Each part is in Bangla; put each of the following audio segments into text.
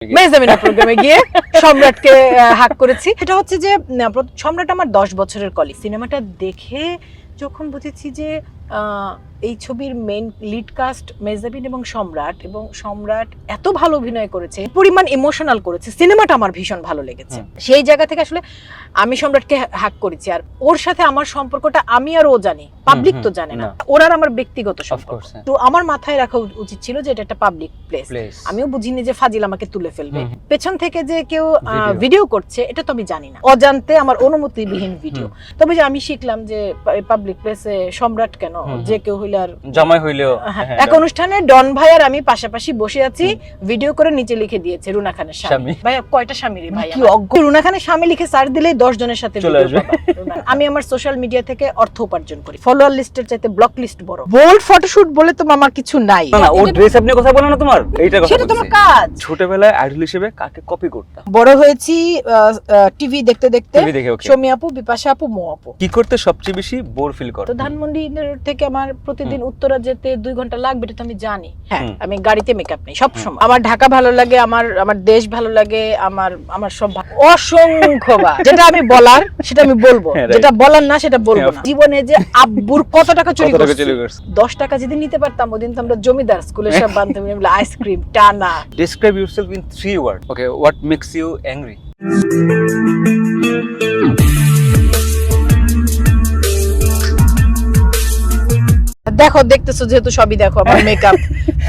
মেহজাবিনের প্রোগ্রামে গিয়ে সম্রাটকে হাক করেছি। এটা হচ্ছে যে সম্রাট আমার 10 বছরের কলিগ। সিনেমাটা দেখে যখন বুঝেছি যে এই ছবির মেইন লিড কাস্ট মেহজাবিন এবং সম্রাট এত ভালো অভিনয় করেছে, পরিমাণ ইমোশনাল করেছে, সিনেমাটা আমার ভীষণ ভালো লেগেছে। সেই জায়গা থেকে আসলে আমি সম্রাটকে হাক করেছি। আর ওর সাথে আমার সম্পর্কটা আমি আর ও জানি, পাবলিক তো জানে না। ওর আর আমার ব্যক্তিগত সম্পর্ক। তো আমার মাথায় রাখা উচিত ছিল যে এটা একটা পাবলিক প্লেস। আমিও বুঝিনি যে ফাজিল আমাকে তুলে ফেলবে, পেছন থেকে যে কেউ ভিডিও করছে এটা তো আমি জানি না, অজান্তে আমার অনুমতিবিহীন ভিডিও। তবে যে আমি শিখলাম যে পাবলিক প্লেসে সম্রাট কেন, যে কেউ জামাই হইলেও এক অনুষ্ঠানে ডন ভাই আর আমি পাশাপাশি বসে আছি, ভিডিও করে নিচে লিখে দিয়েছে রুনা খানের স্বামী। ভাই কয়টা স্বামী রে ভাই, কি অজ্ঞ। রুনা খানের স্বামী লিখে সার্চ দিলেই 10 জনের সাথে ভিডিও পাবা। আমি আমার সোশ্যাল মিডিয়া থেকে অর্থ উপার্জন করি, ফলোয়ার লিস্টের চাইতে ব্লক লিস্ট বড়। বোল্ড ফটোশুট বলে তো মামার কিছু নাই। না, ও ড্রেস আপ নিয়ে কথা বলে না তোমার, এইটা কথা সেটা তোমার কাজ। ছোটবেলায় আইডল হিসেবে কাকে কপি করতাম? বড় হয়েছি টিভি দেখতে দেখতে, শমি আপু, বিপাশা আপু, মো আপু। কি করতে সবচেয়ে বেশি বোর ফিল করো? তো ধানমন্ডি থেকে আমার প্রতিদিন উত্তরা যেতে 2 ঘন্টা লাগবে, এটা তো আমি জানি। হ্যাঁ, আমি গাড়িতে মেকআপ নেই সব সময়। আমার ঢাকা ভালো লাগে, আমার দেশ ভালো লাগে, আমার সব অসংখ্যবার যেটা আমি বলার সেটা আমি বলবো, যেটা বলার না সেটা বলবো না। জীবনে যে আব্বুর কত টাকা চুরি করছে, 10 টাকা যদি নিতে পারতাম ওদিন তো আমরা জমিদার স্কুলের সব বান্ধবী মিলে আইসক্রিম টানা। Describe yourself in 3 words. Okay, what makes you angry? দেখো, দেখতেছো যেহেতু সবই দেখো, আমার makeup,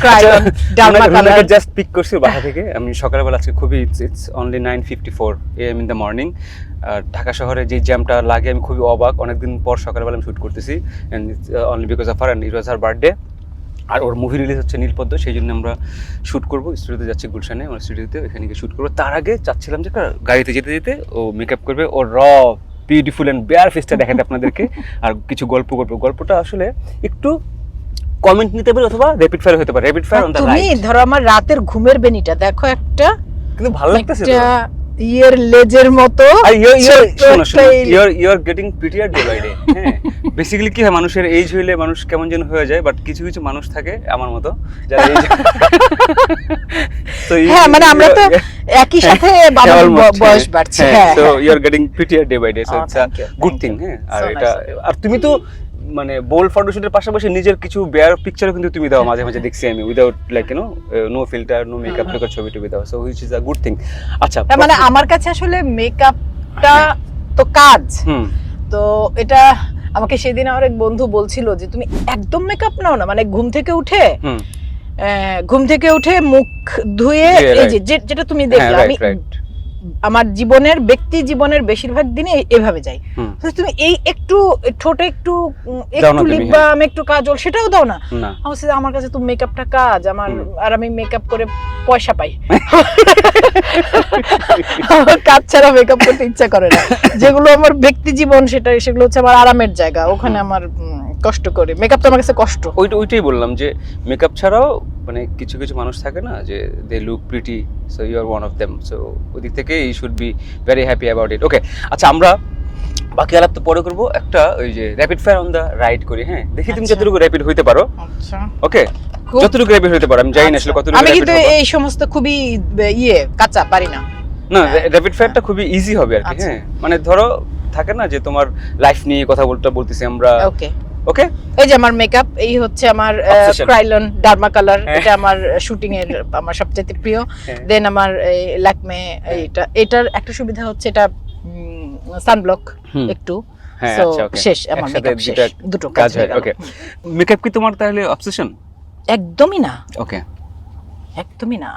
crayon, derma colour. Just pick করছি বাসা থেকে। আমি সকালবেলা আজকে খুবই it's only 9:54 AM in the morning. আর ঢাকা শহরে যে জ্যামটা লাগে আমি খুবই অবাক। অনেকদিন পর সকালবেলা আমি শুট করতেছি, and only because of her, and it was her birthday. আর ওর মুভি রিলিজ হচ্ছে নীলপদ্ম, সেই জন্য আমরা শ্যুট করবো। স্টুডিওতে যাচ্ছি গুলশানে, আমার স্টুডিওতে, এখানে গিয়ে শ্যুট করবো। তার আগে চাচ্ছিলাম যে গাড়িতে যেতে যেতে ও মেকআপ করবে, ওর বিউটিফুল অ্যান্ড বেয়ার ফেসটা দেখাতে আপনাদেরকে, আর কিছু গল্পটা আসলে একটু কমেন্ট নিতে পারে অথবা র্যাপিড ফায়ার হতে পারে। Rapid fire on the right. তুমি ধরো আমার রাতের ঘুমের বেনিটা দেখো, একটা কিন্তু ভালো লাগতেছে তো, ইয়ার লেজের মতো। আর you are getting prettier day by day. হ্যাঁ, বেসিক্যালি কি হয়, মানুষের এজ হইলে মানুষ কেমন যেন হয়ে যায়, বাট কিছু কিছু মানুষ থাকে আমার মতো যারা এজ তো হ্যাঁ, মানে আমরা তো একই সাথে বয়স বাড়ছে। হ্যাঁ, so you are getting prettier day by day, so it's a good thing. হ্যাঁ, আর এটা, আর তুমি তো মানে বোল্ড ফটোশুটের পাশাপাশি নিজের কিছু বেয়ার পিকচারও কিন্তু তুমি দাও মাঝে মাঝে, দেখছি আমি, without like you know no filter, no makeup, লোকের ছবি টবি দাও, so which is a good thing. আচ্ছা, মানে আমার কাছে আসলে মেকআপটা তো কাজ। তো এটা আমাকে সেদিন আমার এক বন্ধু বলছিল যে তুমি একদম মেকআপ নাও না, মানে ঘুম থেকে উঠে মুখ ধুয়ে, এই যে যেটা তুমি দেখলে, আমি আমার ব্যক্তি জীবনের বেশিরভাগ দিনে এভাবে যাই। তুমি এই একটু ঠোঁটে একটু লিপ বাম, একটু কাজল, সেটাও দাও না। আমার কাছে তো মেকআপটা কাজ আমার, আর আমি মেকআপ করে পয়সা পাই। আমার কাজ ছাড়া মেকআপ করতে ইচ্ছা করে না। যেগুলো আমার ব্যক্তি জীবন সেগুলো হচ্ছে আমার আরামের জায়গা, ওখানে আমার কষ্ট করে মেকআপ তো আমার কাছে কষ্ট। ওইটাই বললাম যে মেকআপ ছাড়াও মানে কিছু কিছু মানুষ থাকে না যে they look pretty, so you are one of them. So ওই দিক থেকে you should be very happy about it. Okay, আচ্ছা, আমরা বাকি আলাপ তো পরে করবো। একটা ওই যে rapid fire on the right করি। হ্যাঁ, দেখি তুমি যতটুকু র্যাপিড হইতে পারো। আচ্ছা, ওকে, যতটুকু র্যাপিড হইতে পারো। আমি জানি না আসলে কতটুকু। আমি কিন্তু এই সমস্ত খুবই কাঁচা পারি না। না, র্যাপিড ফায়ারটা খুবই ইজি হবে আর কি। হ্যাঁ, মানে ধরো থাকে না যে তোমার লাইফ নিয়ে কথা বলতেছি আমরা। ওকে ওকে, এই যে আমার মেকআপ, এই হচ্ছে আমার ক্রাইলন ডার্মা কালার, এটা আমার শুটিং এর আমার সবচেয়ে প্রিয়। দেন আমার ল্যাকমে, এটার একটা সুবিধা হচ্ছে এটা সানব্লক একটু। সো শেষ, আমার মেকআপ শেষ, দুটো কাজ হয়ে গেল। ওকে, মেকআপ কি তোমার তাহলে অবসেশন? একদমই না। ওকে, একদমই না।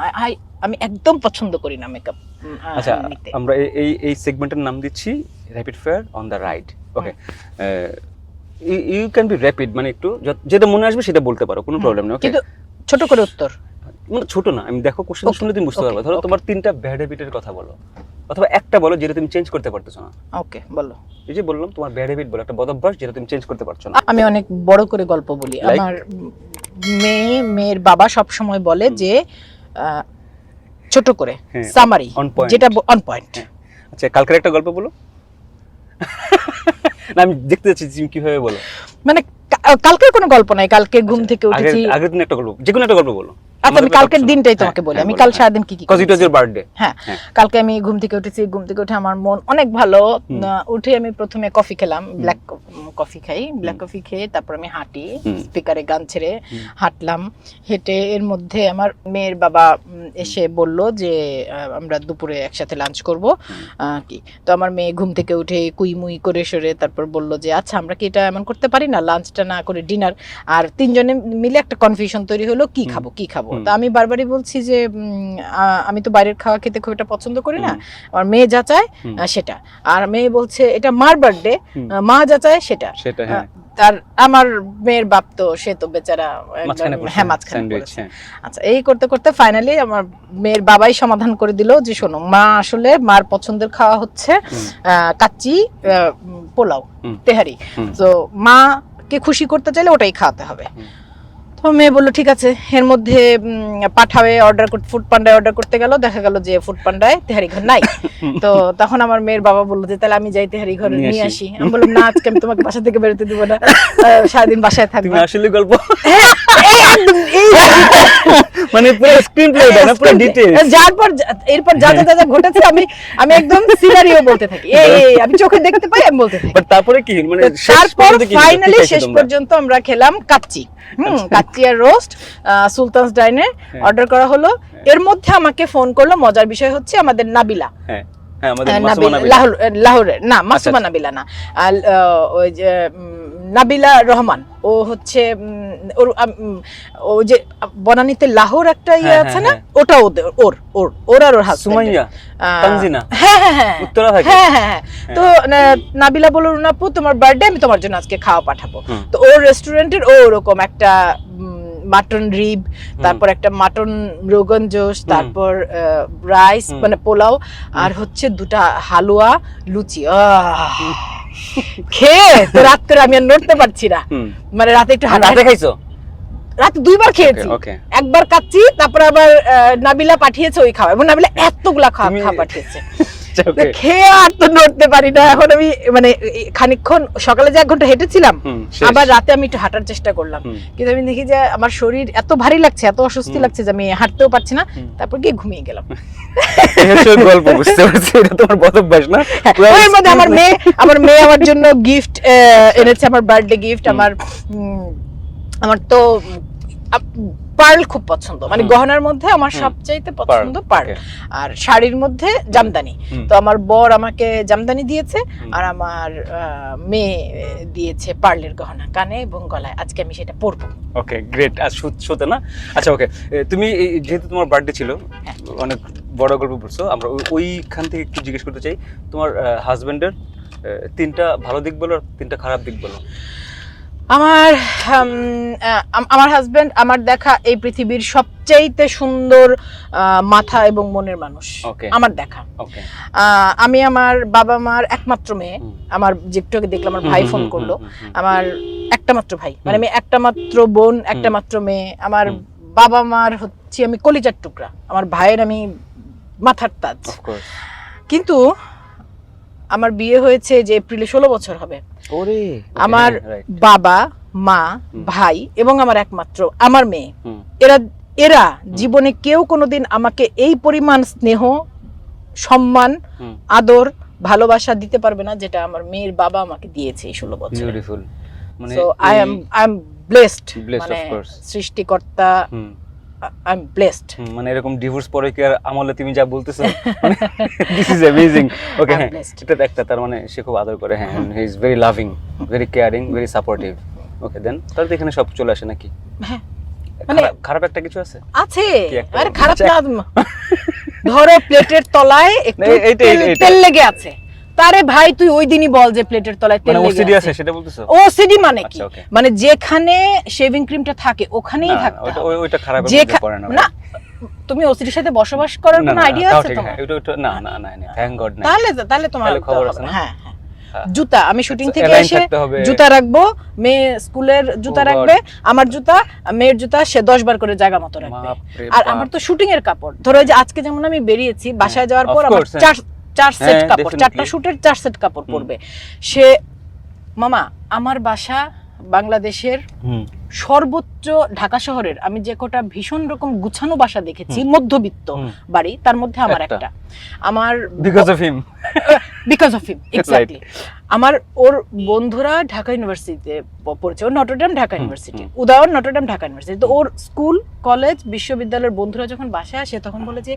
আমি একদম পছন্দ করি না মেকআপ। আচ্ছা, আমরা এই সেগমেন্টের নাম দিচ্ছি rapid fire on the right. Okay, you can be rapid, মানে একটু যেটা মনে আসবে সেটা বলতে পারো, কোনো প্রবলেম নেই। ওকে, কিন্তু ছোট করে উত্তর, মানে ছোট না, আমি দেখো কোশ্চেন শুনলে তুমি বুঝতে পারবে। ধরো তোমার 3টা ব্যাড হ্যাবিটের কথা বলো, অথবা একটা বলো যেটা তুমি চেঞ্জ করতে পারতেছো না। ওকে, বলো। এই যে বললাম তোমার ব্যাড হ্যাবিট বলো, একটা বদ অভ্যাস যেটা তুমি চেঞ্জ করতে পারছো না। আমি অনেক বড় করে গল্প বলি। আমার মেয়ের বাবা সব সময় বলে যে ছোট করে সামারি, যেটা অন পয়েন্ট। আচ্ছা, কালকের একটা গল্প বলো। না, আমি দেখতে যাচ্ছি তুমি কিভাবে বলো। মানে কালকের কোনো গল্প নাই, কালকে ঘুম থেকে উঠেছি। আগের দিন একটা গল্প, যে কোনো একটা গল্প বলো। আচ্ছা আমি আমাদের কালকের কথা দিনটাই শোনো। তোমাকে বলি হ্যাঁ, আমি বলো, কাল হ্যাঁ। সারাদিন কি কি Because it was করেছি। your birthday. হ্যাঁ হ্যাঁ। কালকে আমি ঘুম থেকে উঠেছি, ঘুম থেকে উঠে আমার মন অনেক ভালো। উঠে আমি প্রথমে কফি খেলাম, ব্ল্যাক কফি খাই, ব্ল্যাক কফি খেয়ে তারপর আমি হাঁটি, স্পিকারে গান ছেড়ে হাঁটলাম। হেঁটে এর মধ্যে আমার মেয়ের বাবা এসে বলল যে আমরা দুপুরে একসাথে লাঞ্চ করব কি। তো আমার মেয়ে ঘুম থেকে উঠে কুইমুই করে সরে তারপর বলল যে আচ্ছা আমরা কি এটা এমন করতে পারি না, লাঞ্চটা না করে ডিনার। আর তিনজনে মিলে একটা কনফিউশন তৈরি হলো কি খাবো কি খাবো। তো আমি বারবারই বলছি যে আমি তো বাইরের খাওয়া খেতে খুব একটা পছন্দ করি না, আমার মেয়ে যা চায় সেটা। আর মেয়ে বলছে এটা মার বার্থডে, মা যা চায় সেটা। হ্যাঁ। আর আমার মেয়ের বাপ তো সে তো বেচারা হ্যাঁ মাঝখানে পড়েছে। আচ্ছা এই করতে করতে ফাইনালি আমার মেয়ের বাবাই সমাধান করে দিল যে শোনো মা আসলে মার পছন্দের খাওয়া হচ্ছে কাচ্চি, পোলাও, তেহারি। তো মা কে খুশি করতে চাইলে ওটাই খাওয়াতে হবে। তো মেয়ে বললো ঠিক আছে। এর মধ্যে পাঠাবে অর্ডার করতে, ফুড পান্ডায় অর্ডার করতে গেল, দেখা গেল যে ফুড পান্ডায় তেহারি ঘর নাই। তো তখন আমার মেয়ের বাবা বললো যে তাহলে আমি যাই তেহারি ঘরে নিয়ে আসি। আমি বললাম না আজকে আমি তোমাকে বাসা থেকে বেরোতে দিব না, সারাদিন বাসায় থাকবে। তুমি আসলে গল্প এই মানে পুরো স্ক্রিন প্লে দাও না, পুরো ডিটেইলস। এরপর যা যা যা ঘটেছে আমি একদম সিনারিও বলতে থাকি, এই আমি চোখে দেখতে পাই আমি বলতে থাকি। বাট তারপরে কি মানে তারপর ফাইনালি শেষ পর্যন্ত আমরা খেলাম কাচ্চি, কাচ্চি আর রোস্ট সুলতানস ডাইনে অর্ডার করা হলো। এর মধ্যে আমাকে ফোন করলো, মজার বিষয় হচ্ছে আমাদের নাবিলা, হ্যাঁ হ্যাঁ আমাদের মাসুমা নাবিলা, লাহোরের না মাসুমা নাবিলা না, ওই যে নাবিলা রহমান, ও হচ্ছে ও যে বনানীতে লাহোর একটা ইয়ে আছে না, ওটা ওর আর ওর হাসব্যান্ড সুমাইয়া তানজিনা, হ্যাঁ হ্যাঁ হ্যাঁ উত্তরা থাকে। হ্যাঁ হ্যাঁ। তো নাবিলা বলল রুনাপু তোমার বার্থডে, আমি তোমার জন্য আজকে খাওয়া পাঠাবো। তো ওর রেস্টুরেন্টের ওরকম একটা মাটন রিব, তারপর একটা মাটন রোগন জোশ, তারপর রাইস মানে পোলাও, আর হচ্ছে দুটা হালুয়া লুচি। খেয়ে তো রাত্রে আমি আর নড়তে পারছি না, মানে রাতে একটু রাতে খাইছো? রাতে দুইবার খেয়েছি, একবার কাচ্চি, তারপর আবার নাবিলা পাঠিয়েছে ওই খাওয়া, এবং নাবিলা এতগুলা খাওয়া পাঠিয়েছে। খেয়ে আর তো নড়তে পারি না এখন আমি, মানে খানিকক্ষণ সকালে যে 1 ঘন্টা হেঁটেছিলাম, আবার রাতে আমি একটু হাঁটার চেষ্টা করলাম, কিন্তু আমি দেখি যে আমার শরীর এত ভারী লাগছে, এত অস্বস্তি লাগছে যে আমি হাঁটতেও পারছি না। তারপর গিয়ে ঘুমিয়ে গেলাম। গল্প বুঝতে পারছি, এটা তোমার বদ অভ্যাস না? এর মধ্যে আমার মেয়ে আমার জন্য গিফট এনেছে, আমার বার্থডে গিফট। আমার তো পার্ল খুব পছন্দ, মানে গহনার মধ্যে আমার সবচাইতে পছন্দ পার্ল, আর শাড়ির মধ্যে জামদানি। তো আমার বর আমাকে জামদানি দিয়েছে, আর আমার মেয়ে দিয়েছে পার্লের গহনা কানে এবং গলায়। আজকে আমি সেটা পরবো। Okay great. আজ শুতে না? আচ্ছা ওকে, তুমি যেহেতু তোমার বার্থডে ছিল, অনেক বড় গল্প বলছো, আমরা ওইখান থেকে একটু জিজ্ঞেস করতে চাই, তোমার হাজবেন্ডের 3টা ভালো দিক বলো আর 3টা খারাপ দিক বলো। আমার হাজবেন্ড আমার দেখা এই পৃথিবীর সবচাইতে সুন্দর মাথা এবং মনের মানুষ আমার দেখা। আমি আমার বাবা মার একমাত্র মেয়ে, আমার যেটুকু দেখলাম আমার ভাই ফোন করলো, আমার একটা মাত্র ভাই, মানে আমি একটা মাত্র বোন, একটা মাত্র মেয়ে। আমার বাবা মার হচ্ছে আমি কলিজার টুকরা, আমার ভাইয়ের আমি মাথার তাজ। কিন্তু আমার বিয়ে হয়েছে যে এপ্রিলে 16 বছর হবে। আমার বাবা মা ভাই এবং আমার একমাত্র আমার মেয়ে, এরা জীবনে কেউ কোনোদিন আমাকে এই পরিমাণ স্নেহ, সম্মান, আদর, ভালোবাসা দিতে পারবে না যেটা আমার মেয়ের বাবা আমাকে দিয়েছে এই 16 বছর। সো আই এম ব্লেসড, মানে সৃষ্টিকর্তা আই এম ব্লেসড। মানে এরকম ডিভোর্স পরে কি আর আমলে তুমি যা বলতেছো, দিস ইজ অ্যামেজিং। ওকে হ্যাঁ, এটা একটা, তার মানে সে খুব আদর করে, হ্যাঁ, he is very loving, very caring, very supportive. Okay then, তাহলে এখানে সব চলে আসে নাকি? হ্যাঁ, মানে খারাপ একটা কিছু আছে? আছে। আরে খারাপ না, ধরো প্লেটের তলায় একটু তেল লেগে আছে, তারে ভাই তুই ওই দিনই বল যে প্লেটের তলায় তেল লেগে আছে। ওসিডি আছে সেটা বলতেছো? ওসিডি মানে কি? মানে যেখানে শেভিং ক্রিমটা থাকে ওখানেই থাকতে হবে। ওইটা খারাপ পড়ে না। না, তুমি ওসিডির সাথে বসবাস করার কোনো আইডিয়া আছে তোমার? না না না, থ্যাংক গড না। তাহলে তোমার খবর আছে না? হ্যাঁ হ্যাঁ। জুতা, আমি শুটিং থেকে এসে জুতা রাখবো, মেয়ে স্কুলের জুতা রাখবে, আমার জুতা, মেয়ের জুতা সে 10 বার করে জায়গা মতো রাখবে। আর আমার তো শুটিং এর কাপড়, ধরো যে আজকে যেমন আমি বেরিয়েছি, বাসায় যাওয়ার পর আমার 4 সেট কাপড়, 4টা শুটের 4 সেট কাপড় পরবে সে। মামা আমার বাসা বাংলাদেশের সর্বোচ্চ ঢাকা শহরের আমি যে কটা ভীষণ রকম গুছানো বাসা দেখেছি মধ্যবিত্ত বাড়ি, তার মধ্যে আমার একটা। আমার বিকজ অফ হিম এক্স্যাক্টলি। আমার ওর বন্ধুরা ঢাকা ইউনিভার্সিটিতে পড়ছে, ও Notre Dame Dhaka University, Udayan Notre Dame Dhaka University. তো ওর স্কুল কলেজ বিশ্ববিদ্যালয়ের বন্ধুরা যখন বাসায় আসে তখন বলে যে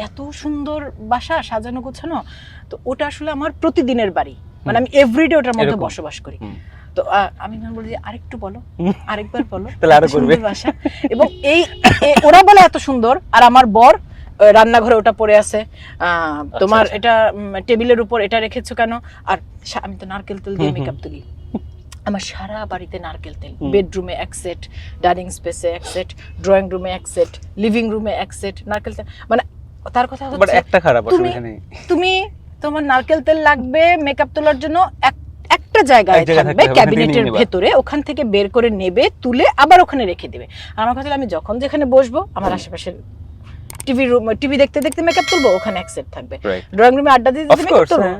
এত সুন্দর বাসা সাজানো গোছানো। তো ওটা আসলে আমার প্রতিদিনের বাড়ি, মানে আমি এভরিডে ওটার মধ্যে বসবাস করি। তো আমি বলি যে আরেকটু বলো, আরেকবার বলো, তাহলে আরো করবে বাসা। এবং এই ওরা বলে এত সুন্দর, আর আমার বর রান্নাঘরে ওটা পড়ে আছে, তোমার এটা টেবিলের উপর এটা রেখেছো কেন? আর আমি তো নারকেল তেল দিয়ে মেকআপ তুলি, আমার সারা বাড়িতে নারকেল তেল, বেডরুমে এক সেট, ডাইনিং স্পেসে এক সেট, ড্রয়িং রুমে এক সেট, লিভিং রুমে এক সেট নারকেল তেল। মানে তার কথা হচ্ছে একটা খারাপ তুমি তোমার নারকেল তেল লাগবে মেকআপ তোলার জন্য একটা জায়গায় থাকবে ক্যাবিনেটের ভেতরে, ওখান থেকে বের করে নেবে, তুলে আবার ওখানে রেখে দিবে। আর আমার কথা, আমি যখন যেখানে বসবো আমার আশেপাশে টিভি দেখতে দেখতে মেকআপ তুলবো, ওখানে এক সেট থাকবে, ড্রয়িং রুমে আড্ডা দিতে দিতে মেকআপ তুলবো।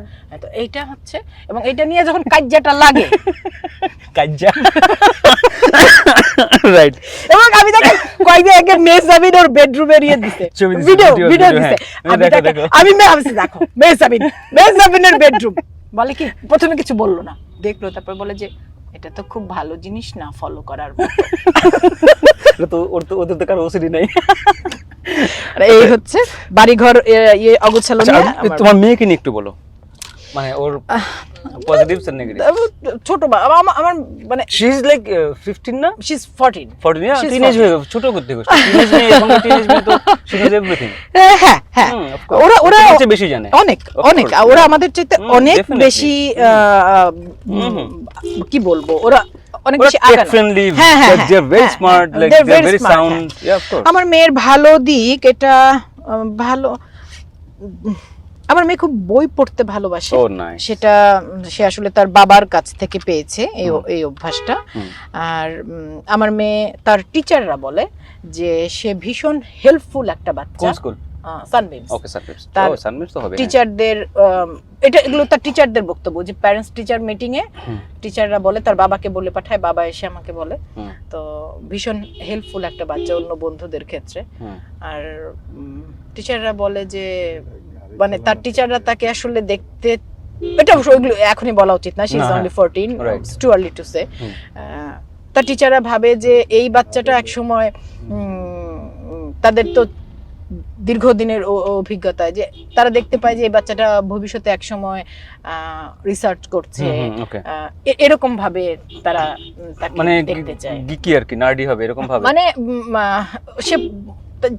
তো এইটা হচ্ছে, এবং এটা নিয়ে যখন কাজ্জাটা লাগে কাজ্জা রাইট। এবং আমি দেখেন কয়েকদিন আগে মেহজাবিন ওর বেডরুমে দিছে ভিডিও দিছে, আমি দেখো মেহজাবিনের বেডরুম, বলে কি প্রথমে কিছু বললো না, দেখলো, তারপর বলে যে এটা তো খুব ভালো জিনিস না ফলো করার। তো ওদের তো কারো ওসিডি নাই। এই হচ্ছে বাড়িঘর অগোছালো নিয়ে। তোমার মেয়েকে নিয়ে একটু বলো, মানে ওর পজিটিভস এন্ড নেগেটিভস। ছোট আমার মানে শি ইজ লাইক 15 না, শি ইজ 14 না, টিনেজ হয়ে গেছে, ছোট করতে গেছে টিনেজ মেয়ে, এখন টিনেজ মেয়ে তো শি নোজ এভরিথিং। হ্যাঁ ওরা বেশি জানে, অনেক ওরা আমাদের চাইতে অনেক বেশি, কি বলবো, ওরা অনেক বেশি আগানো, friendly, they are very smart, like they are very sound. Of course আমার মেয়ের ভালো দিক এটা, ভালো, আমার মেয়ে খুব বই পড়তে ভালোবাসে। সেটা সে আসলে তার বাবার কাছ থেকে পেয়েছে এই অভ্যাসটা। আর আমার মেয়ে, তার টিচাররা বলে যে সে ভীষণ হেল্পফুল একটা বাচ্চা। সানবিমস, ওকে সানবিমস, তার সানবিমস তো হবে টিচারদের, এগুলো তার টিচারদের বক্তব্য, যে প্যারেন্টস টিচার মিটিং এ টিচাররা বলে, তার বাবাকে বলে পাঠায়, বাবা এসে আমাকে বলে। তো ভীষণ হেল্পফুল একটা বাচ্চা অন্য বন্ধুদের ক্ষেত্রে। আর টিচাররা বলে যে মানে তার টিচাররা তাকে আসলে দেখতে, এটা ওইগুলো এখনই বলা উচিত না, she is only 14, it's too early to say. তার টিচাররা ভাবে যে এই বাচ্চাটা এক সময়, তাদের তো দীর্ঘদিনের অভিজ্ঞতায় যে তারা দেখতে পায় যে এই বাচ্চাটা ভবিষ্যতে এক সময় রিসার্চ করছে, এরকম ভাবে তারা তাকে দেখতে চায়, গিকি আর কি, নার্ডি হবে এরকম ভাবে। মানে সে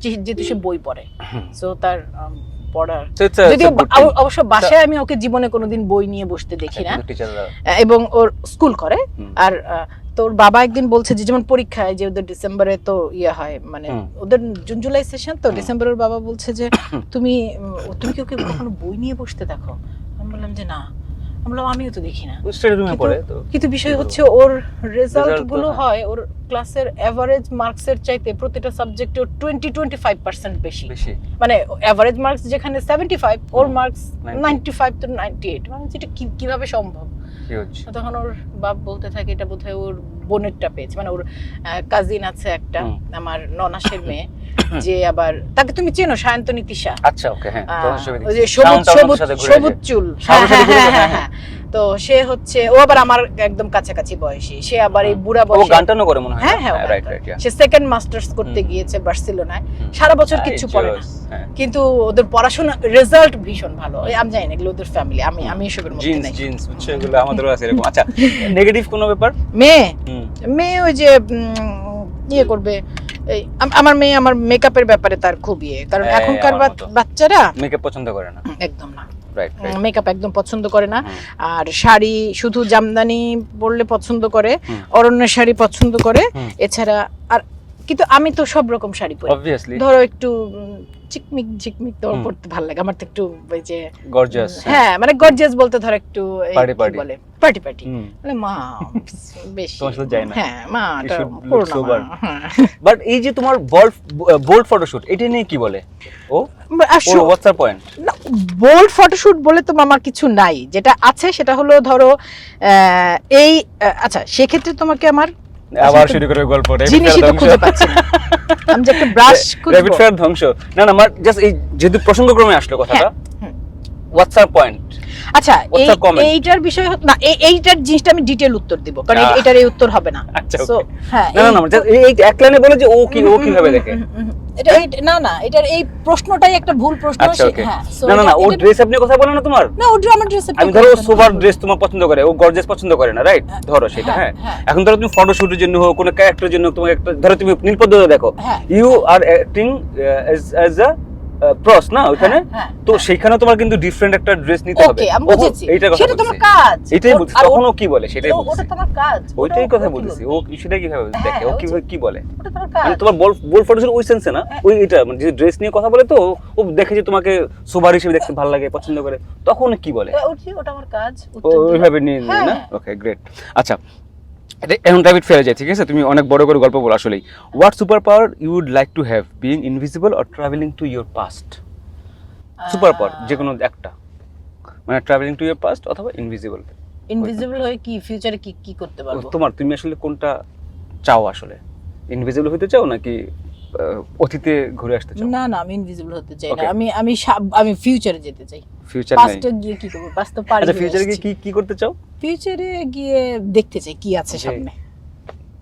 যেহেতু সে বই পড়ে, সো তার পড়ার, যদিও অবশ্য বাসায় আমি ওকে জীবনে কোনোদিন বই নিয়ে বসতে দেখি না, এবং ওর স্কুল করে। আর তোর বাবা একদিন বলছে যে যেমন পরীক্ষায় যে ওদের ডিসেম্বরে তো ইয়ে হয়, মানে ওদের জুন জুলাই সেশন, তো ডিসেম্বরের বাবা বলছে যে তুমি কি ওকে কখনো বই নিয়ে বসতে দেখো? আমি বললাম যে না, আমিও তো দেখি না, কিন্তু বিষয় হচ্ছে ওর রেজাল্ট গুলো হয় ওর ক্লাসের এভারেজ মার্কসের চাইতে প্রতিটা সাবজেক্টে 20-25% বেশি। মানে এভারেজ মার্কস যেখানে 75, ওর মার্কস 95 to 98, মানে যেটা কিভাবে সম্ভব? তখন ওর বাপ বলতে থাকে এটা বোধহয় ওর বোনেরটা পেয়েছে, মানে ওর কাজিন আছে একটা, আমার ননাসের মেয়ে, যে আবার তাকে তুমি চেনো, সায়ন্তনী তিশা। আচ্ছা, ওকে, হ্যাঁ, ওই যে সবুজ চুল, হ্যাঁ। তো সে হচ্ছে, ও আবার আমার একদম কাছাকাছি বয়সী, সে আবার এই বুড়া বয়সে, ও গানটানো করে মনে হয়। হ্যাঁ, রাইট, সে সেকেন্ড মাস্টার্স করতে গিয়েছে বার্সেলোনায়, সারা বছর কিচ্ছু পড়ে না, কিন্তু ওদের পড়াশোনা রেজাল্ট ভীষণ ভালো। আমি জানি না এগুলো ওদের ফ্যামিলি, আমি এসবের মধ্যে নাই, জিনস বুঝছো, এগুলো আমাদেরও আছে এরকম। আচ্ছা, নেগেটিভ কোনো ব্যাপার? মেয়ে ওই যে ইয়ে করবে, আমার মেয়ে আমার মেকআপের ব্যাপারে তার খুব ইয়ে, কারণ এখনকার বাচ্চারা মেকআপ পছন্দ করে না, একদম না, মেকআপ একদম পছন্দ করে না। আর শাড়ি শুধু জামদানি পরলে পছন্দ করে, অরণ্যের শাড়ি পছন্দ করে, এছাড়া আর, কিন্তু আমি তো সব রকম শাড়ি পরি, ধরো একটু চিকমিক তো পড়তে ভালো লাগে আমার, তো একটু ওই যে গর্জিয়াস, হ্যাঁ মানে গর্জিয়াস বলতে ধরো একটু বলে পার্টি, মানে মা বেশি তোমার সাথে যায় না, হ্যাঁ মা পুরো না। বাট এই যে তোমার বোল্ড ফটোশুট, এটা নিয়ে কি বলে ও? What's the point? Bold photoshoot বলে তো আমার কিছু নাই, যেটা আছে সেটা হলো ধরো এই, আচ্ছা সেক্ষেত্রে তোমাকে আমার আবার শুরু করে গল্প জিনিসই তো খুঁজে পাচ্ছি না। আমি যে একটা ব্রাশ র‍্যাপিড ফায়ার ধ্বংস। না না, আমার জাস্ট এই যেহেতু প্রসঙ্গক্রমে আসলো কথাটা, হোয়াটস আর পয়েন্ট? আচ্ছা, What's your comment? এইটার বিষয় না, এইটার জিনিসটা আমি ডিটেইল উত্তর দিব, কারণ এটার এই উত্তর হবে না। আচ্ছা, So, হ্যাঁ, না না, just এই এক লাইনে বলে যে ও কিভাবে দেখে। না এটার এই প্রশ্নটাই একটা ভুল প্রশ্ন। আচ্ছা, ওকে। হ্যাঁ, না ও ড্রেস আপনি কথা বলে না তোমার? না, ওটা আমার ড্রেস আমি ধরো সোবার ড্রেস তোমার পছন্দ করে, ও গর্জিয়াস পছন্দ করে না, রাইট? ধরো সেটা, হ্যাঁ। এখন ধরো তুমি ফটোশুটের জন্য হোক, কোনো ক্যারেক্টারের জন্য, তোমাকে একটা ধরো তুমি নীলপদ্মা দেখো, you are acting as a pros না ওখানে, তো সেখানে তোমার কিন্তু ডিফারেন্ট একটা ড্রেস নিতে হবে। ওকে, আমি বুঝেছি, এইটা কথা সেটা তোমার কাজ, এটাই বলছি। তখন ও কি বলে সেটাই বলছি, ওটা তোমার কাজ, ওইটাই কথা বলছি। ও সেটা কিভাবে দেখে, ও কি বলে? ওটা তোমার কাজ। মানে তোমার বল ফটোশুট ওই সেন্সে না, ওই এটা মানে যে ড্রেস নিয়ে কথা বলে, তো ও দেখে যে তোমাকে সোবার হিসেবে দেখতে ভালো লাগে, পছন্দ করে, তখন কি বলে? ওটা আমার কাজ, ওইভাবে নিয়ে না। ওকে, গ্রেট। আচ্ছা, এখন র‍্যাপিড ফায়ার যায়, ঠিক আছে? তুমি অনেক বড় করে গল্প বলো আসলেই। What super power you would like to have, being invisible or travelling to your past? Super power যে কোনো একটা, মানে ট্রাভেলিং টু ইওর পাস্ট অথবা ইনভিজিবল। ইনভিজিবল হয়ে কি ফিউচারে কি করতে পারবো? তুমি আসলে কোনটা চাও আসলে? ইনভিজিবল হতে চাও নাকি অতীতে ঘুরে আসতে চাও? না আমি ইনভিজিবল হতে চাই না, আমি ফিউচারে যেতে চাই। ফিউচার নাই, পাস্টে গিয়ে কি করব? পাস্ট তো পারি। আচ্ছা, ফিউচারে গিয়ে কি করতে চাও? ফিউচারে গিয়ে দেখতে চাই কি আছে সামনে,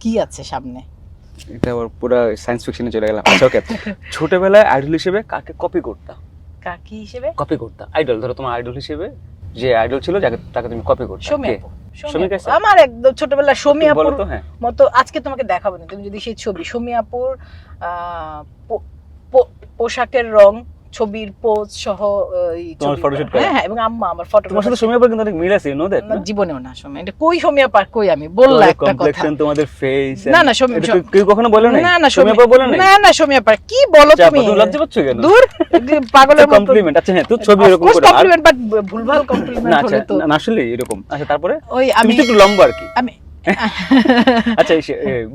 কি আছে সামনে। এটা আবার পুরো সায়েন্স ফিকশনে চলে গেলাম। আচ্ছা, ওকে। ছোটবেলায় আইডল হিসেবে কাকে কপি করতা? কাকি হিসেবে কপি করতা? আইডল, ধরো তোমার আইডল হিসেবে যে আইডল ছিল, তাকে তুমি কপি করতে। শমী আপু আমার একদম ছোটবেলা শমী আপুর মতো। আজকে তোমাকে দেখাবো না, তুমি যদি সেই ছবি শমী আপুর পোশাকের রং, ছবির পোজ সহ তোমার ফটোশুট করে। হ্যাঁ, এবং আম্মা আমার ফটো। তোমার সাথে শমী আপুর কিন্তু অনেক মিল আছে, নো দ্যাট? জীবনেও না শমী, এটা কই শমী আপা, কই আমি বললাম একটা কথা। কমপ্লেক্সন, তোমাদের ফেস। না শমী, কেউ কখনো বলে না? না শমী আপা বলে না। না শমী আপা কি বলো তুমি? তুমি লজ্জা পাচ্ছ কেন? দূর, পাগলের মতো কমপ্লিমেন্ট। আচ্ছা, হ্যাঁ, তুই ছবি এরকম করে কমপ্লিমেন্ট, বাট ভুলভাল কমপ্লিমেন্ট হলো তো। না আসলে এরকম। আচ্ছা, তারপরে ওই আমি একটু লম্বা আর কি। আমি আচ্ছা,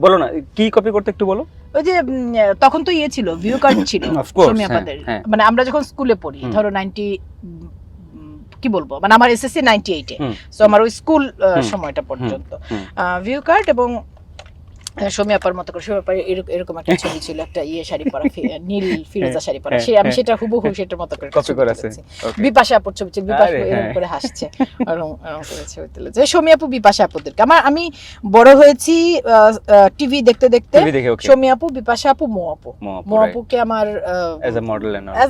বলো না কি কপি করতে, একটু বলো। ওই যে তখন তো ছিল, ভিউ কার্ড ছিল শমী আপাদের, মানে আমরা যখন স্কুলে পড়ি, ধরো 90 কি বলবো, মানে আমার এসএসসি 98 এ, সো আমার ওই স্কুল সময়টা পর্যন্ত ভিউ কার্ড এবং শমী আপার মতো করে শমী আপার এরকম একটা ছবি ছিল, একটা শাড়ি পরা, নীল ফিরোজা শাড়ি পরা, আমি সেটা হুবহু সেটার মতো করে কপি করেছি। বিপাশা আপুর ছবি ছিল, বিপাশা এরকম করে হাসছে, এরকম করে ছবি তুলেছে শমী আপু, বিপাশা আপুদের। আমি বড় হয়েছি টিভি দেখতে দেখতে, শমী আপু, বিপাশা আপু, মো আপুকে আমার অ্যাজ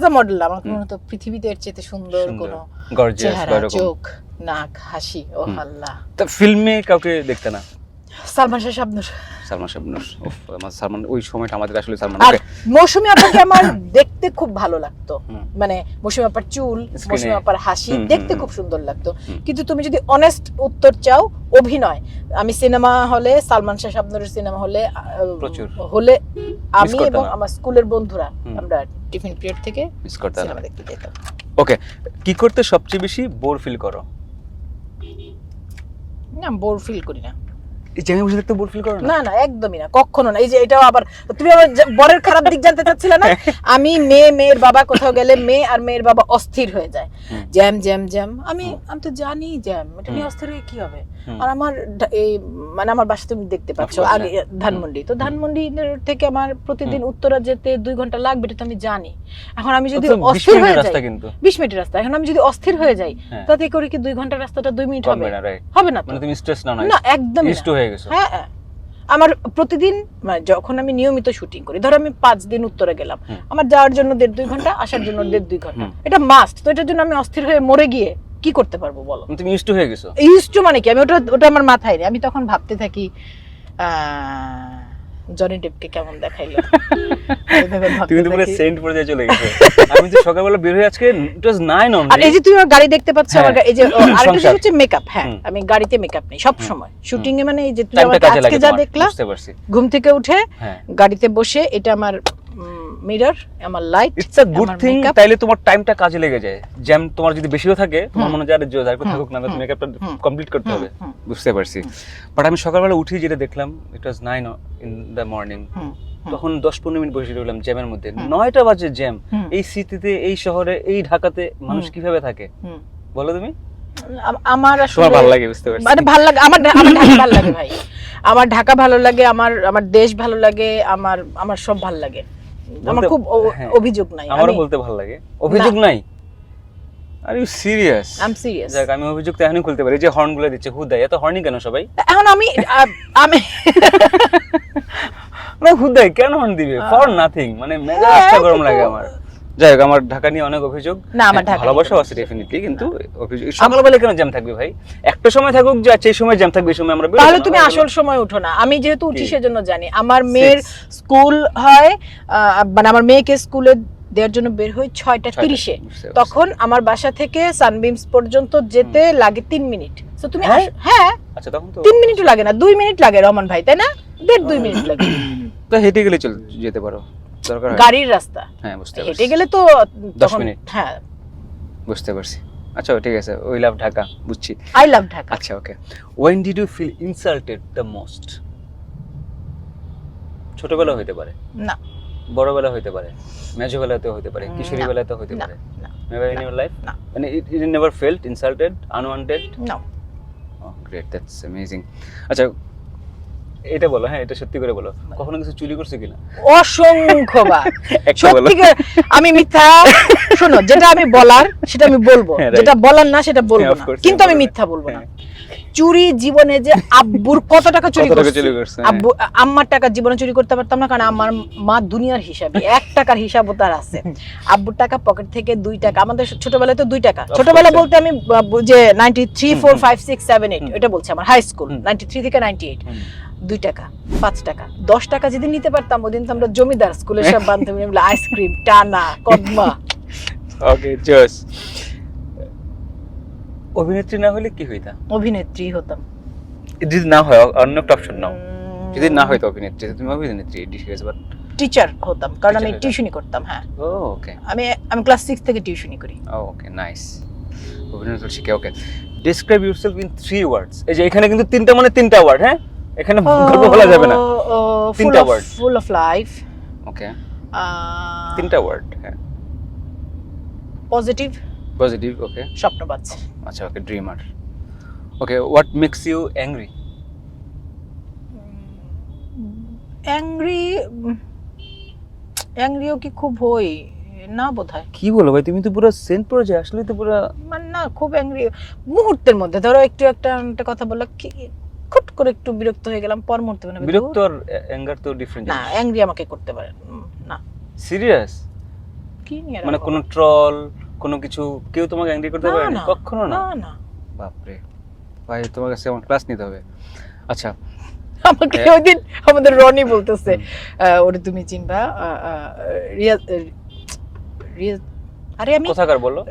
আ মডেল আমার মনে হতো পৃথিবীতে এর চেয়ে সুন্দর কোনো গর্জিয়াস চোখ, নাক, হাসি, ও আল্লাহ। তো ফিল্মে কাউকে দেখতে না? সালমান শাবনূর। সালমান ওই সময়টা আমাদের আসলে সালমান। আর মৌসুমী আপাকে আমার দেখতে খুব ভালো লাগতো, মানে মৌসুমী আপার চুল, মৌসুমী আপার হাসি দেখতে খুব সুন্দর লাগতো। কিন্তু তুমি যদি অনেস্ট উত্তর চাও, অভিনয়, আমি সিনেমা হলে সালমান শাবনূরের সিনেমা হলে আমি এবং আমার স্কুলের বন্ধুরা আমরা টিফিন পিরিয়ড থেকে সিনেমা দেখতে যেতাম। ওকে, কি করতে সবচেয়ে বেশি বোর ফিল করো? না, বোর ফিল করি না। এই জায়গায় বসে দেখতে বোর ফিল করো না? না একদমই না, কখনো না। এই যে এটাও আবার তুমি আমার বরের খারাপ দিক জানতে চাচ্ছিলে না? আমি মেয়ের বাবা কোথাও গেলে মেয়ে আর মেয়ের বাবা অস্থির হয়ে যায়, জ্যাম। আমি তো জানি জ্যাম, এটা নিয়ে অস্থির হয়ে কি হবে? আর আমার এই মানে আমার বাসা তুমি দেখতে পাচ্ছ আগে ধানমন্ডি, তো ধানমন্ডি থেকে আমার প্রতিদিন উত্তরা যেতে 2 ঘন্টা লাগবে, এটা তো আমি জানি। এখন আমি যদি অস্থির হয়ে যাই, 20 মিনিটের রাস্তা, এখন আমি যদি অস্থির হয়ে যাই, তাতে করে কি 2 ঘন্টার রাস্তাটা 2 মিনিট হবে? হবে না। মানে তুমি স্ট্রেস নাও না, একদম ইউজড হয়ে গেছো। হ্যাঁ, আমার প্রতিদিন মানে যখন আমি নিয়মিত শুটিং করি, ধরো আমি 5 দিন উত্তরে গেলাম, আমার যাওয়ার জন্য 1.5-2 ঘন্টা, আসার জন্য 1.5-2 ঘন্টা, এটা মাস্ট। তো এটার জন্য আমি অস্থির হয়ে মরে গিয়ে কি করতে পারবো বলো? তুমি ইউজড হয়ে গেছো। ইউজড মানে কি? আমি ওটা আমার মাথায় নেই। আমি তখন ভাবতে থাকি জনি ডেপকে কেমন দেখাইলো, তুমি তো পুরো সেন্ট পর্যায়ে চলে গেছো। আমি তো সকালবেলা বের হয়ে আজকে ইট ওয়াজ 9 অনলি। আর এই যে তুমি আমার গাড়ি দেখতে পাচ্ছ, আমার এই যে আরেকটা জিনিস হচ্ছে মেকআপ। হ্যাঁ, আমি গাড়িতে মেকআপ নেই সব সময় শুটিং এ, মানে এই যে তুমি আমাকে আজকে যা দেখলা, ঘুম থেকে উঠে গাড়িতে বসে, এটা আমার মিরর, আমার light, it's a good thing. তাইলে তোমার টাইমটা কাজে লেগে যায়। জ্যাম তোমার যদি বেশিও থাকে, তোমার মনে যায় যে যার থাকুক না, তুমি মেকআপটা কমপ্লিট করতে হবে। বুঝতে পারছি। বাট আমি সকালবেলা উঠি যেটা দেখলাম, ইট ওয়াজ 9 ইন দ্য মর্নিং, তখন 10-15 মিনিট বসে রইলাম জ্যামের মধ্যে। 9টা বাজে জ্যাম, এই সিটিতে, এই শহরে, এই ঢাকাতে মানুষ কিভাবে থাকে বলো তুমি? আমার আসলে ভালো লাগে, বুঝতে পারছি, মানে ভালো লাগে, আমার ঢাকা ভালো লাগে ভাই। আমার ঢাকা ভালো লাগে, আমার দেশ ভালো লাগে, আমার সব ভালো লাগে। আমার খুব অভিযোগ নাই। আমারও বলতে ভালো লাগে। অভিযোগ নাই? Are you serious? I am serious. যাক, আমি অভিযোগ তো এখনই খুলতে পারি। যে হর্নগুলো দিচ্ছে হুদাই, এত হর্নি কেন সবাই? এখন আমি না হুদাই কেন হর্ন দিবে? ফর নাথিং, মানে মেজাজটা গরম লাগে আমার। যাই হোক, আমার ঢাকা নিয়ে অনেক অভিযোগ। না, আমার ঢাকা ভালোবাসাও আছে ডেফিনেটলি, কিন্তু অভিযোগ সকালবেলা কেন জ্যাম থাকবে ভাই? একটা সময় থাকুক, যে আচ্ছা এই সময় জ্যাম থাকবে, এই সময় আমরা বেরোবো। তাহলে তুমি আসল সময় উঠো না। আমি যেহেতু উঠি সেজন্য জানি। আমার মেয়ের স্কুল হয়, মানে আমার মেয়েকে স্কুলে দেওয়ার জন্য বের হই 6:30-এ। তখন আমার বাসা থেকে সানবিমস পর্যন্ত যেতে লাগে 3 মিনিট। সো তুমি হ্যাঁ, আচ্ছা তখন তো 3 মিনিটও লাগে না, 2 মিনিট লাগে রহমান ভাই, তাই না? 1.5-2 মিনিট লাগে। তো হেঁটে গেলে যেতে পারো, দরকার হয় গাড়ির রাস্তা। হ্যাঁ, বুঝতে পারছি। হেঁটে গেলে তো 10 মিনিট। হ্যাঁ, বুঝতে পারছি। আচ্ছা ঠিক আছে, উই লাভ ঢাকা, বুঝছি। I love Dhaka. আচ্ছা ওকে, when did you feel insulted the most? ছোটবেলা হইতে পারে, না বড়বেলা হইতে পারে, মেজোবেলাতেও হইতে পারে, কিশোরী বেলাতেও হইতে পারে। Never in your life? No. And you never felt insulted, unwanted? No. Oh great, that's amazing. আচ্ছা এটা বলো, হ্যাঁ এটা সত্যি করে বলো, কখনো কিছু চুরি করছো কিনা? অসংখ্যবার। একটা বলো। সত্যি করে আমি মিথ্যা, শোনো, যেটা আমি বলার সেটা আমি বলবো, যেটা বলার না সেটা বলবো না, কিন্তু আমি মিথ্যা বলবো না। চুরি জীবনে যে আব্বুর কত টাকা চুরি করছে, আব্বু আম্মার টাকা জীবনে চুরি করতে পারতাম না, কারণ আমার মা দুনিয়ার হিসাবে 1 টাকার হিসাবও তার আছে। আব্বুর টাকা পকেট থেকে 2 টাকা, আমাদের ছোটবেলায় তো 2 টাকা, ছোটবেলা বলতে আমি যে 93, 4, 5, 6, 7, 8 এটা বলছি, আমার হাই স্কুল 93 থেকে 98, 2 টাকা, 5 টাকা, 10 টাকা যেদিন নিতে পারতাম ওদিন তো আমরা জমিদার, স্কুলের সব বান্ধবী মিলে আইসক্রিম, টানা, কদমা। ওকে জস। অভিনেত্রী না হলে কি হইতা? অভিনেত্রী হতাম। যদি না হয় অন্য একটা অপশন নাও। যদি না হয় তো অভিনেত্রী, তুমি অভিনেত্রী ঠিক আছে, বাট টিচার হতাম, কারণ আমি টিউশনি করতাম। হ্যাঁ, ও ওকে, আমি ক্লাস 6 থেকে টিউশনি করি। Okay nice. অভিনেত্রী শিখে। ওকে, ডেসক্রাইব ইয়োরসেলফ ইন 3 ওয়ার্ডস। এই যে এখানে কিন্তু 3টা মানে 3টা ওয়ার্ড, হ্যাঁ এখানে গল্প বলা যাবে না। 3টা word, full of life. Okay, 3টা ওয়ার্ড, হ্যাঁ। পজিটিভ। Positive, okay. স্বপ্নবাজ। আচ্ছা okay, dreamer. Okay, what makes you angry? অ্যাংরিও কি খুব হই না বোধহয়। কি বলো ভাই, তুমি তো পুরো সেন্ট পড়ে যায়, আসলে তো পুরো মানে না, খুব অ্যাংরি মুহূর্তের মধ্যে, ধরো একটু একটা কথা বললো, কি খুট করে একটু বিরক্ত হয়ে গেলাম, পর মুহূর্তে মানে বিরক্ত আর অ্যাঙ্গার তো ডিফারেন্ট। না, অ্যাংরি আমাকে করতে পারে না। সিরিয়াস? কি নিয়ে মানে কোনো ট্রল, কোনো কিছু কেউ তোমাকে অ্যাংরি করতে পারে না কখনো? না না। বাপরে ভাই, তোমার কাছে আমার ক্লাস নিতে হবে। আচ্ছা, আমাকে ওইদিন আমাদের রনি বলতেছে, ওরে তুমি চিনবা, আরে আমি কোথাকার বললো?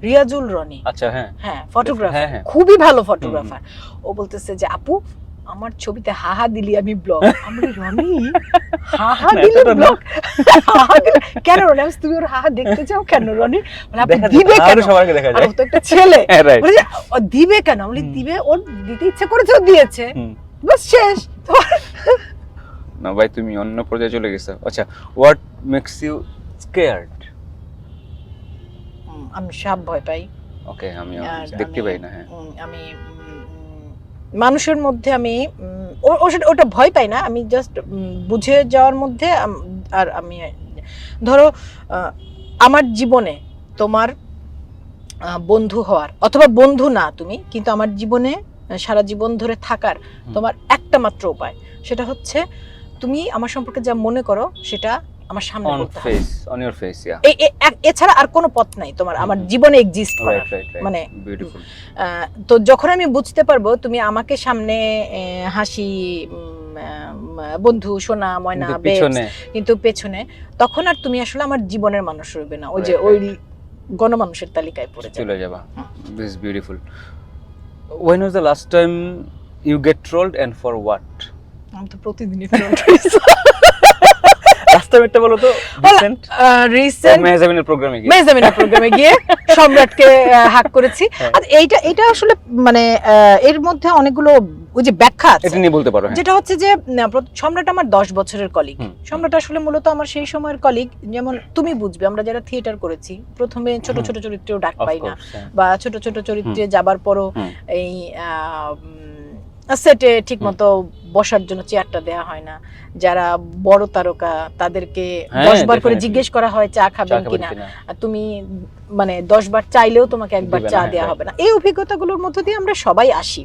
রিয়াজুল রনি। আচ্ছা হ্যাঁ হ্যাঁ, ফটোগ্রাফার, হ্যাঁ। খুবই ভালো ফটোগ্রাফার। ও বলতেছে যে আপু আমার ছবিতে হাহা দিলি আমি ব্লগ। আমি রনি হাহা দিলি ব্লগ? কেন রনি? তুমি ওর হাহা দেখতে চাও কেন রনি? মানে আপনি দিবে কেন? সবাইকে দেখা যায়, ও তো একটা ছেলে, বলে ও দিবে কেন? বলি দিবে, ওর দিতে ইচ্ছে করেছে, ও দিয়েছে, বাস শেষ। না ভাই, তুমি অন্য পর্যায়ে চলে গেছো। আচ্ছা, হোয়াট মেক্স ইউ স্কেয়ার্ড? আমি সাপ ভয় পাই। ওকে, আমি দেখতে পাই না। হ্যাঁ, আমি মানুষের মধ্যে আমি ওটা ভয় পাই না, আমি জাস্ট বুঝে যাওয়ার মধ্যে। আর আমি ধরো আমার জীবনে তোমার বন্ধু হওয়ার, অথবা বন্ধু না তুমি, কিন্তু আমার জীবনে সারা জীবন ধরে থাকার তোমার একটা মাত্র উপায়, সেটা হচ্ছে তুমি আমার সম্পর্কে যা মনে করো সেটা আমার সামনে বলতে হবে, অন ইওর ফেস। ইয়া, এছাড়া আর কোনো পথ নাই তোমার আমার জীবনে এক্সিস্ট করার। মানে বিউটিফুল। তো যখন আমি বুঝতে পারবো তুমি আমাকে সামনে হাসি, বন্ধু, সোনা, ময়না, কিন্তু পেছনে, তখন আর তুমি আসলে আমার জীবনের মানুষ রইবে না, ওই যে ওই গণমানুষের তালিকায় পড়ে চলে যাবা। This is beautiful. When was the last time you get trolled and for what? আমি তো প্রতিদিনই ট্রোল করি। লাস্ট টাইম একটা বলো তো, রিসেন্ট মেহজাবিনের প্রোগ্রামে গিয়ে সম্রাটকে হ্যাক করেছি। আর এইটা আসলে মানে এর মধ্যে অনেকগুলো ওই যে ব্যাখ্যা আছে, এটা নিয়ে বলতে পারো। যেটা হচ্ছে যে সম্রাট আমার 10 বছরের কলিগ। সম্রাট আসলে মূলত আমার সেই সময়ের কলিগ, যেমন তুমি বুঝবে আমরা যারা থিয়েটার করেছি প্রথমে ছোট ছোট চরিত্রেও ডাক পাই না, বা ছোট ছোট চরিত্রে যাবার পরও এই সেটে ঠিক মতো বসার জন্য চেয়ারটা দেয়া হয় না, যারা বড় তারকা তাদেরকে হ্যাঁ, 10 বার করে definitely। জিজ্ঞেস করা হয় চা খাবেন কিনা, আর তুমি মানে 10 বার চাইলেও তোমাকে একবার দিবে না, চা হ্যাঁ, দেয়া right। হবে না। এই অভিজ্ঞতাগুলোর মধ্য দিয়ে আমরা সবাই আসি।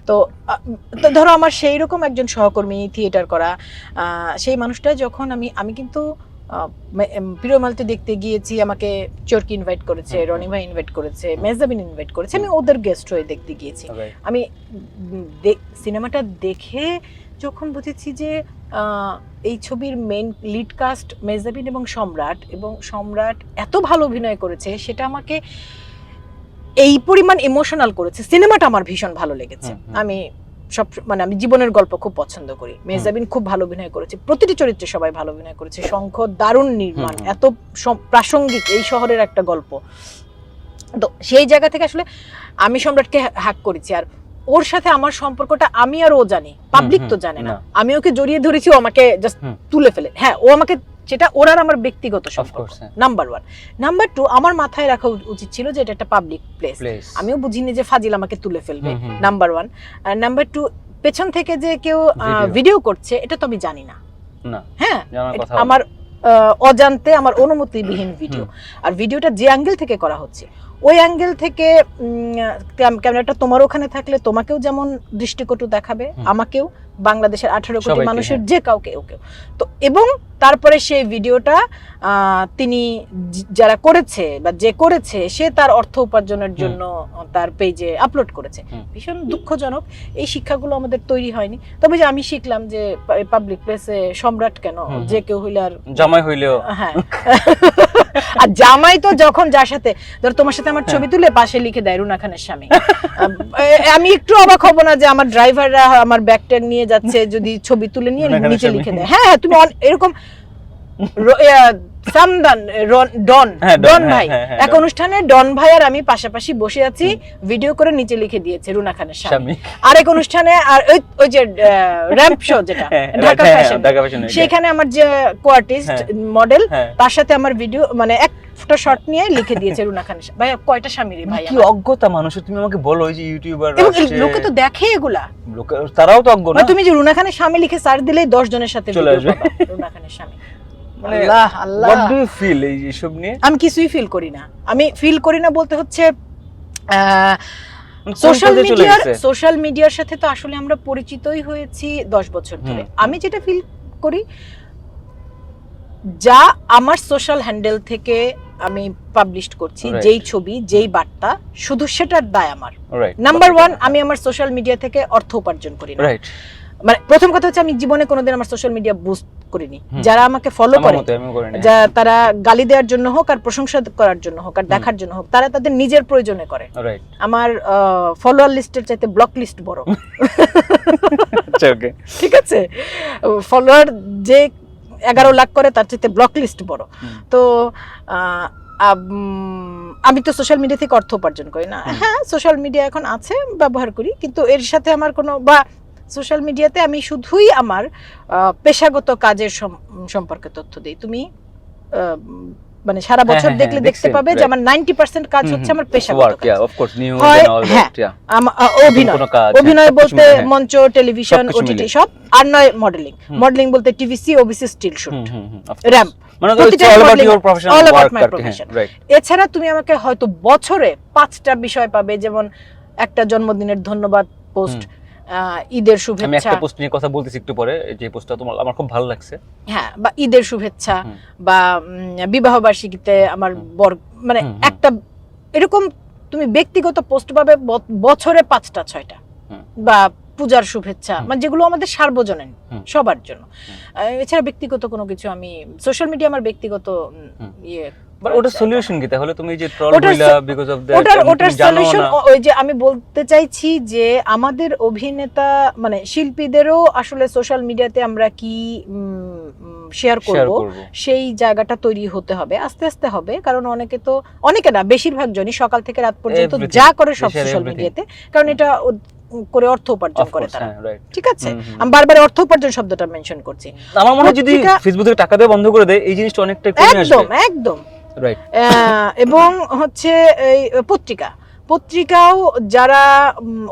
তো তো ধরো আমার সেই রকম একজন সহকর্মী থিয়েটার করা সেই মানুষটা যখন আমি কিন্তু প্রিয় মালতি দেখতে গিয়েছি, আমাকে চরকি ইনভাইট করেছে, রনি ভাই ইনভাইট করেছে, মেহজাবিন ইনভাইট করেছে, আমি ওদের গেস্ট হয়ে দেখতে গিয়েছি। আমি সিনেমাটা দেখে যখন বুঝেছি যে এই ছবির মেইন লিড কাস্ট মেহজাবিন এবং সম্রাট এত ভালো অভিনয় করেছে, সেটা আমাকে এই পরিমাণ ইমোশনাল করেছে। সিনেমাটা আমার ভীষণ ভালো লেগেছে। আমি মানে আমি জীবনের গল্প খুব পছন্দ করি, মেহজাবিন খুব ভালো অভিনয় করেছে, প্রতিটি চরিত্রে সবাই ভালো অভিনয় করেছে, শঙ্খ দারুণ নির্মাণ, এত প্রাসঙ্গিক এই শহরের একটা গল্প। তো সেই জায়গা থেকে আসলে আমি সম্রাটকে হ্যাক করেছি, আর ওর সাথে আমার সম্পর্কটা আমি আর ও জানি, পাবলিক তো জানে না। আমি ওকে জড়িয়ে ধরেছি, ও আমাকে জাস্ট তুলে ফেলে। হ্যাঁ, ও আমাকে, সেটা ওর আর আমার ব্যক্তিগত সম্পর্ক, নাম্বার 1। নাম্বার 2, আমার মাথায় রাখা উচিত ছিল যে এটা একটা পাবলিক প্লেস। আমিও বুঝিনি যে ফাজিল আমাকে তুলে ফেলবে, নাম্বার 1। আর নাম্বার 2, পেছন থেকে যে কেউ ভিডিও করছে এটা তো আমি জানি না। হ্যাঁ, আমার অজান্তে, আমার অনুমতিবিহীন ভিডিও। আর ভিডিওটা যে অ্যাঙ্গেল থেকে করা হচ্ছে, ওই অ্যাঙ্গেল থেকে ক্যামেরাটা তোমার ওখানে থাকলে তোমাকেও যেমন দৃষ্টিকটু দেখাবে, আমাকেও, বাংলাদেশের 18 কোটি মানুষের যে কাউকে ওকেও। তো এবং তারপরে সেই ভিডিওটা তিনি যারা করেছে বা যে করেছে সে তার অর্থ উপার্জনের জন্য তার পেজে আপলোড করেছে। ভীষণ দুঃখজনক, এই শিক্ষাগুলো আমাদের তৈরি হয়নি। তবে যে আমি শিখলাম যে পাবলিক প্লেসে সম্রাট কেন, যে কেউ হইলে আর জামাই হইলেও, হ্যাঁ আর জামাই তো যখন যার সাথে, ধর তোমার সাথে আমার ছবি তুলে পাশে লিখে দেয় রুনা খানের স্বামী, আমি একটু অবাক হব না যে আমার ড্রাইভাররা আমার ব্যাগ ট্যাগ নিয়ে যাচ্ছে, যদি ছবি তুলে নিয়ে নিচে লিখে দেয়। হ্যাঁ, তুমি এরকম ডন ভাই, এক অনুষ্ঠানে ডন ভাই আর আমি পাশাপাশি বসে আছি, ভিডিও করে নিচে লিখে দিয়েছে রুনা খানের স্বামী। আরেক অনুষ্ঠানে, আর ওই যে র‍্যাম্প শো যেটা ঢাকা ফ্যাশন, সেখানে আমার যে কোয়ার্টিস্ট মডেল, তার সাথে আমার ভিডিও, মানে একটা শট নিয়ে লিখে দিয়েছে রুনা খানের ভাই। কয়টা স্বামী রে ভাই, কি অজ্ঞতা মানুষের, তুমি আমাকে বলো। এই যে ইউটিউবার লোকে তো দেখে এগুলা, তারাও তো অজ্ঞ না। তুমি যে রুনা খানের স্বামী লিখে সার্চ দিলেই 10 জনের সাথে চলে আসবে রুনা খানের স্বামী। আল্লাহ আল্লাহ, what do you feel এই সব নিয়ে? আমি কিছুই ফিল করি না। আমি ফিল করি না বলতে হচ্ছে সোশ্যাল মিডিয়ার সাথে তো আসলে আমরা পরিচিতই হয়েছি 10 বছর ধরে। আমি যেটা ফিল করি, যা আমার সোশ্যাল হ্যান্ডেল থেকে আমি পাবলিশ করছি, যেই ছবি, যেই বার্তা, শুধু সেটার দায় আমার। নাম্বার 1, আমি আমার সোশ্যাল মিডিয়া থেকে অর্থ উপার্জন করি না। মানে প্রথম কথা হচ্ছে, আমি জীবনে কোনোদিন আমার সোশ্যাল মিডিয়া বুস্ট করিনি। যারা আমাকে ফলো করে, তারা গালি দেওয়ার জন্য হোক, আর প্রশংসা করার জন্য হোক, আর দেখার জন্য হোক, তারা তাদের নিজের প্রয়োজনে করে। আমার ফলোয়ার লিস্টের চাইতে ব্লক লিস্ট বড়। ঠিক আছে, ফলোয়ার যে 11 লাখ করে, তার চাইতে ব্লক লিস্ট বড়। তো আমি তো সোশ্যাল মিডিয়া থেকে অর্থ উপার্জন করি না। হ্যাঁ, সোশ্যাল মিডিয়া এখন আছে, ব্যবহার করি, কিন্তু এর সাথে আমার কোনো, বা সোশ্যাল মিডিয়াতে আমি শুধুই আমার পেশাগত কাজের সম্পর্কে তথ্য দিই। তুমি মানে সারা বছর দেখলে দেখতে পাবে যে আমার 90% কাজ হচ্ছে আমার পেশাগত কাজ। অভিনয় বলতে মঞ্চ, টেলিভিশন, ওটিটি সব, আর নয় মডেলিং বলতে TVC, OBC, still shoot, ramp, এছাড়া তুমি আমাকে হয়তো বছরে 5টা বিষয় পাবে, যেমন একটা জন্মদিনের ধন্যবাদ পোস্ট, ঈদের শুভেচ্ছা। আমি একটা পোস্ট নিয়ে কথা বলতেছি একটু পরে, যে পোস্টটা আমার খুব ভালো লাগছে। হ্যাঁ, বা ঈদের শুভেচ্ছা, বা বিবাহ বার্ষিকীতে আমার মানে একটা এরকম তুমি ব্যক্তিগত পোস্ট পাবে বছরে 5টা 6টা, বা পূজার শুভেচ্ছা, মানে যেগুলো আমাদের সার্বজনীন সবার জন্য। এছাড়া ব্যক্তিগত কোনো কিছু আমি, সোশ্যাল মিডিয়া আমার ব্যক্তিগত ইয়ে। ওটা সলিউশন কি তাহলে? তুমি যে ট্রল হইলা বিকজ অফ দ্যাট, ওটার সলিউশন ওই যে আমি বলতে চাইছি যে আমাদের অভিনেতা, মানে শিল্পীদেরও আসলে সোশ্যাল মিডিয়াতে আমরা কি শেয়ার করব, সেই জায়গাটা তৈরি হতে হবে, আস্তে আস্তে হবে। কারণ অনেকে না, বেশিরভাগ জনই সকাল থেকে রাত পর্যন্ত যা করে সব সোশ্যাল মিডিয়াতে, কারণ এটা করে অর্থ উপার্জন করে তারা। ঠিক আছে, আমি বারবার অর্থ উপার্জন শব্দটা মেনশন করছি। আমার মনে হয় যদি ফেসবুকে টাকা দিয়ে বন্ধ করে দেয়, এই জিনিসটা অনেকটা কমে আসবে। একদম। এবং হচ্ছে এই পত্রিকাও যারা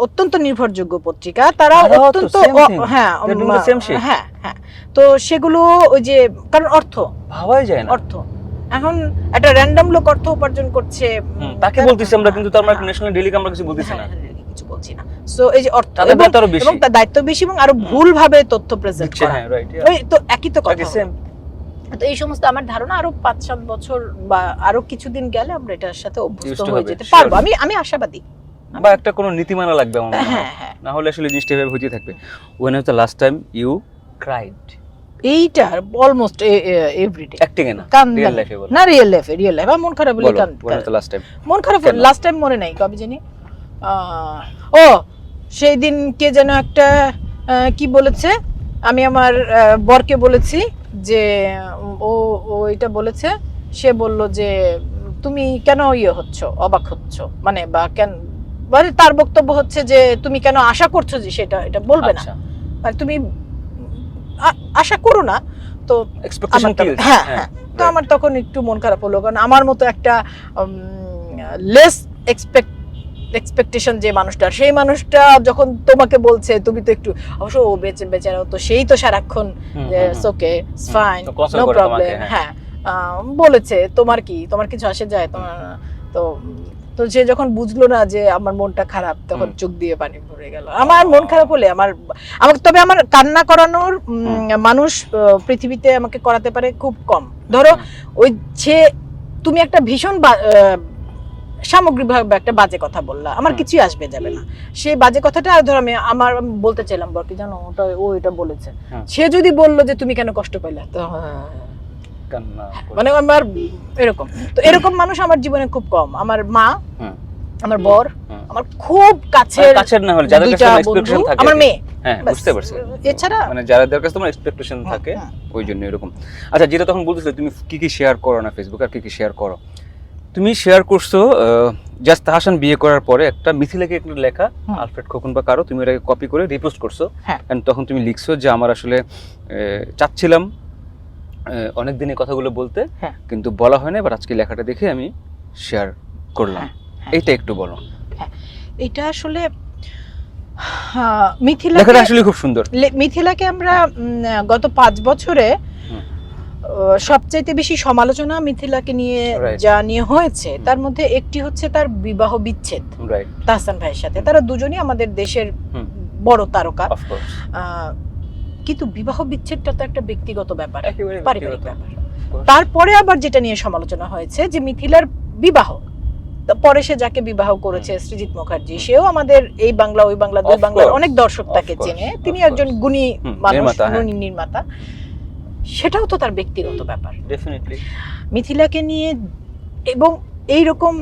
অত্যন্ত নির্ভরযোগ্য পত্রিকা, তারা তারাও তো অত্যন্ত same thing. হ্যাঁ They're doing the same shit. হ্যাঁ হ্যাঁ, তো সেগুলো ওই যে কারণ অর্থ ভাবাই যায় না। অর্থ এখন একটা র্যান্ডম লোক অর্থ উপার্জন করছে, তাকে বলতেছি আমরা, কিন্তু তার মানে ন্যাশনাল ডেইলিকে আমরা কিছু বলতেছি না। কিছু বলছি না। সো এই যে অর্থ তাদের দায়িত্ব আরো বেশি। এবং তার দায়িত্ব বেশি এবং আরো ভুল ভাবে তথ্য প্রেজেন্ট করা, হ্যাঁ, রাইট। ওই তো একই তো কথা। সেম। তো এই সমস্ত আমার ধারণা আরো 5-7 বছর বা আরো কিছুদিন গেলে আমরা এটার সাথে অভ্যস্ত Used to হয়ে হবে, যেতে sure. পারবো। আমি আশাবাদী। বা একটা কোনো নীতিমালা লাগবে আমার মনে হয়। হ্যাঁ হ্যাঁ, না হলে আসলে জিনিসটা এভাবে হতে থাকবে। When was the last time you cried? এইটা অলমোস্ট এভরিডে অ্যাক্টিং এ না, কান্দা রিয়েল লাইফে বলো। না, রিয়েল লাইফে আমার মন খারাপ হলে বলো, কান্দ, when was the last time? মন খারাপ কেন? লাস্ট টাইম মনে নাই কবে জানি, ও সেই দিন কে যেন একটা কি বলেছে, আমি আমার বরকে বলেছি যে ও ও এটা বলেছে, সে বলল যে তুমি কেন হচ্ছ, অবাক হচ্ছ, মানে বা কেন, মানে তার বক্তব্য হচ্ছে যে তুমি কেন আশা করছো যে সেটা এটা বলবে না, আচ্ছা, মানে তুমি আশা করো না। তো এক্সপেকটেশন আমার কি? হ্যাঁ হ্যাঁ, তো আমার তখন একটু মন খারাপ হলো, কারণ আমার মতো একটা লেস এক্সপেকটেশন যে মানুষটা, সেই মানুষটা যখন তোমাকে বলছে, তুমি তো একটু অবশ্য ও বেচারা তো সেই তো সারাক্ষণ ওকে ইটস ফাইন তো console নো করে প্রবলেম, তোমাকে, হ্যাঁ বলেছে তোমার কি, তোমার কিছু আসে যায় তোমার, তো তো সে যখন বুঝলো না যে আমার মনটা খারাপ, তখন চোখ দিয়ে পানি পড়ে গেল। আমার মন খারাপ হলে আমার তবে আমার কান্না করানোর মানুষ পৃথিবীতে আমাকে করাতে পারে খুব কম। ধরো ওই যে তুমি একটা ভীষণ সামগ্রিকভাবে একটা বাজে কথা বললা, আমার কিছুই আসবে যাবে না, সেই বাজে কথাটা ধর আমি বলতে চাইলাম বরকে, জানো ওটা ও এটা বলেছে, সে যদি বললো যে তুমি কেন কষ্ট পাইলা, তো কান্না মানে আমার এরকম, তো এরকম মানুষ আমার জীবনে খুব কম। আমার মা, আমার বর, আমার খুব কাছের না হলে যাদের কাছে এক্সপেকটেশন থাকে, আমার মেয়ে, হ্যাঁ বুঝতে পারছি, এছাড়া মানে যাদের কাছে তোমার এক্সপেকটেশন থাকে ওই জন্য এরকম। আচ্ছা, যেটা তখন বলতেছিলে তুমি কি কি শেয়ার করো না ফেসবুক, আর কি কি শেয়ার করো, তুমি শেয়ার করছো জাস্ট তাহসান বিয়ে করার পরে একটা মিথিলাকে একটা লেখা, আলফ্রেড খোকন বা কারো, তুমি এটাকে কপি করে রিপোস্ট করছো, এন্ড তখন তুমি লিখছো যে আমার আসলে চাচ্ছিলাম অনেক দিন এই কথাগুলো বলতে, কিন্তু বলা হয় না, এবার আজকে লেখাটা দেখে আমি শেয়ার করলাম। এইটা একটু বলো। এটা আসলে মিথিলা, লেখাটা আসলে খুব সুন্দর। মিথিলাকে আমরা গত 5 বছরে সবচাইতে বেশি সমালোচনা মিথিলাকে নিয়ে যা নিয়ে হয়েছে, তার মধ্যে একটি হচ্ছে তার বিবাহ বিচ্ছেদ তাহসান ভাইয়ের সাথে। তারা দুজনই আমাদের দেশের বড় তারকা, কিন্তু বিবাহ বিচ্ছেদটা তো একটা ব্যক্তিগত ব্যাপার, পারিবারিক ব্যাপার। তারপরে আবার যেটা নিয়ে সমালোচনা হয়েছে যে মিথিলার বিবাহ, পরে সে যাকে বিবাহ করেছে সৃজিত মুখার্জি, সেও আমাদের এই বাংলা ওই বাংলা দুই বাংলার অনেক দর্শক তাকে চেনে, তিনি একজন গুণী মানুষ, গুণী নির্মাতা, সেটাও তো তার ব্যক্তিগত ব্যাপার ডেফিনেটলি। মিথিলাকে নিয়ে এবং এইরকম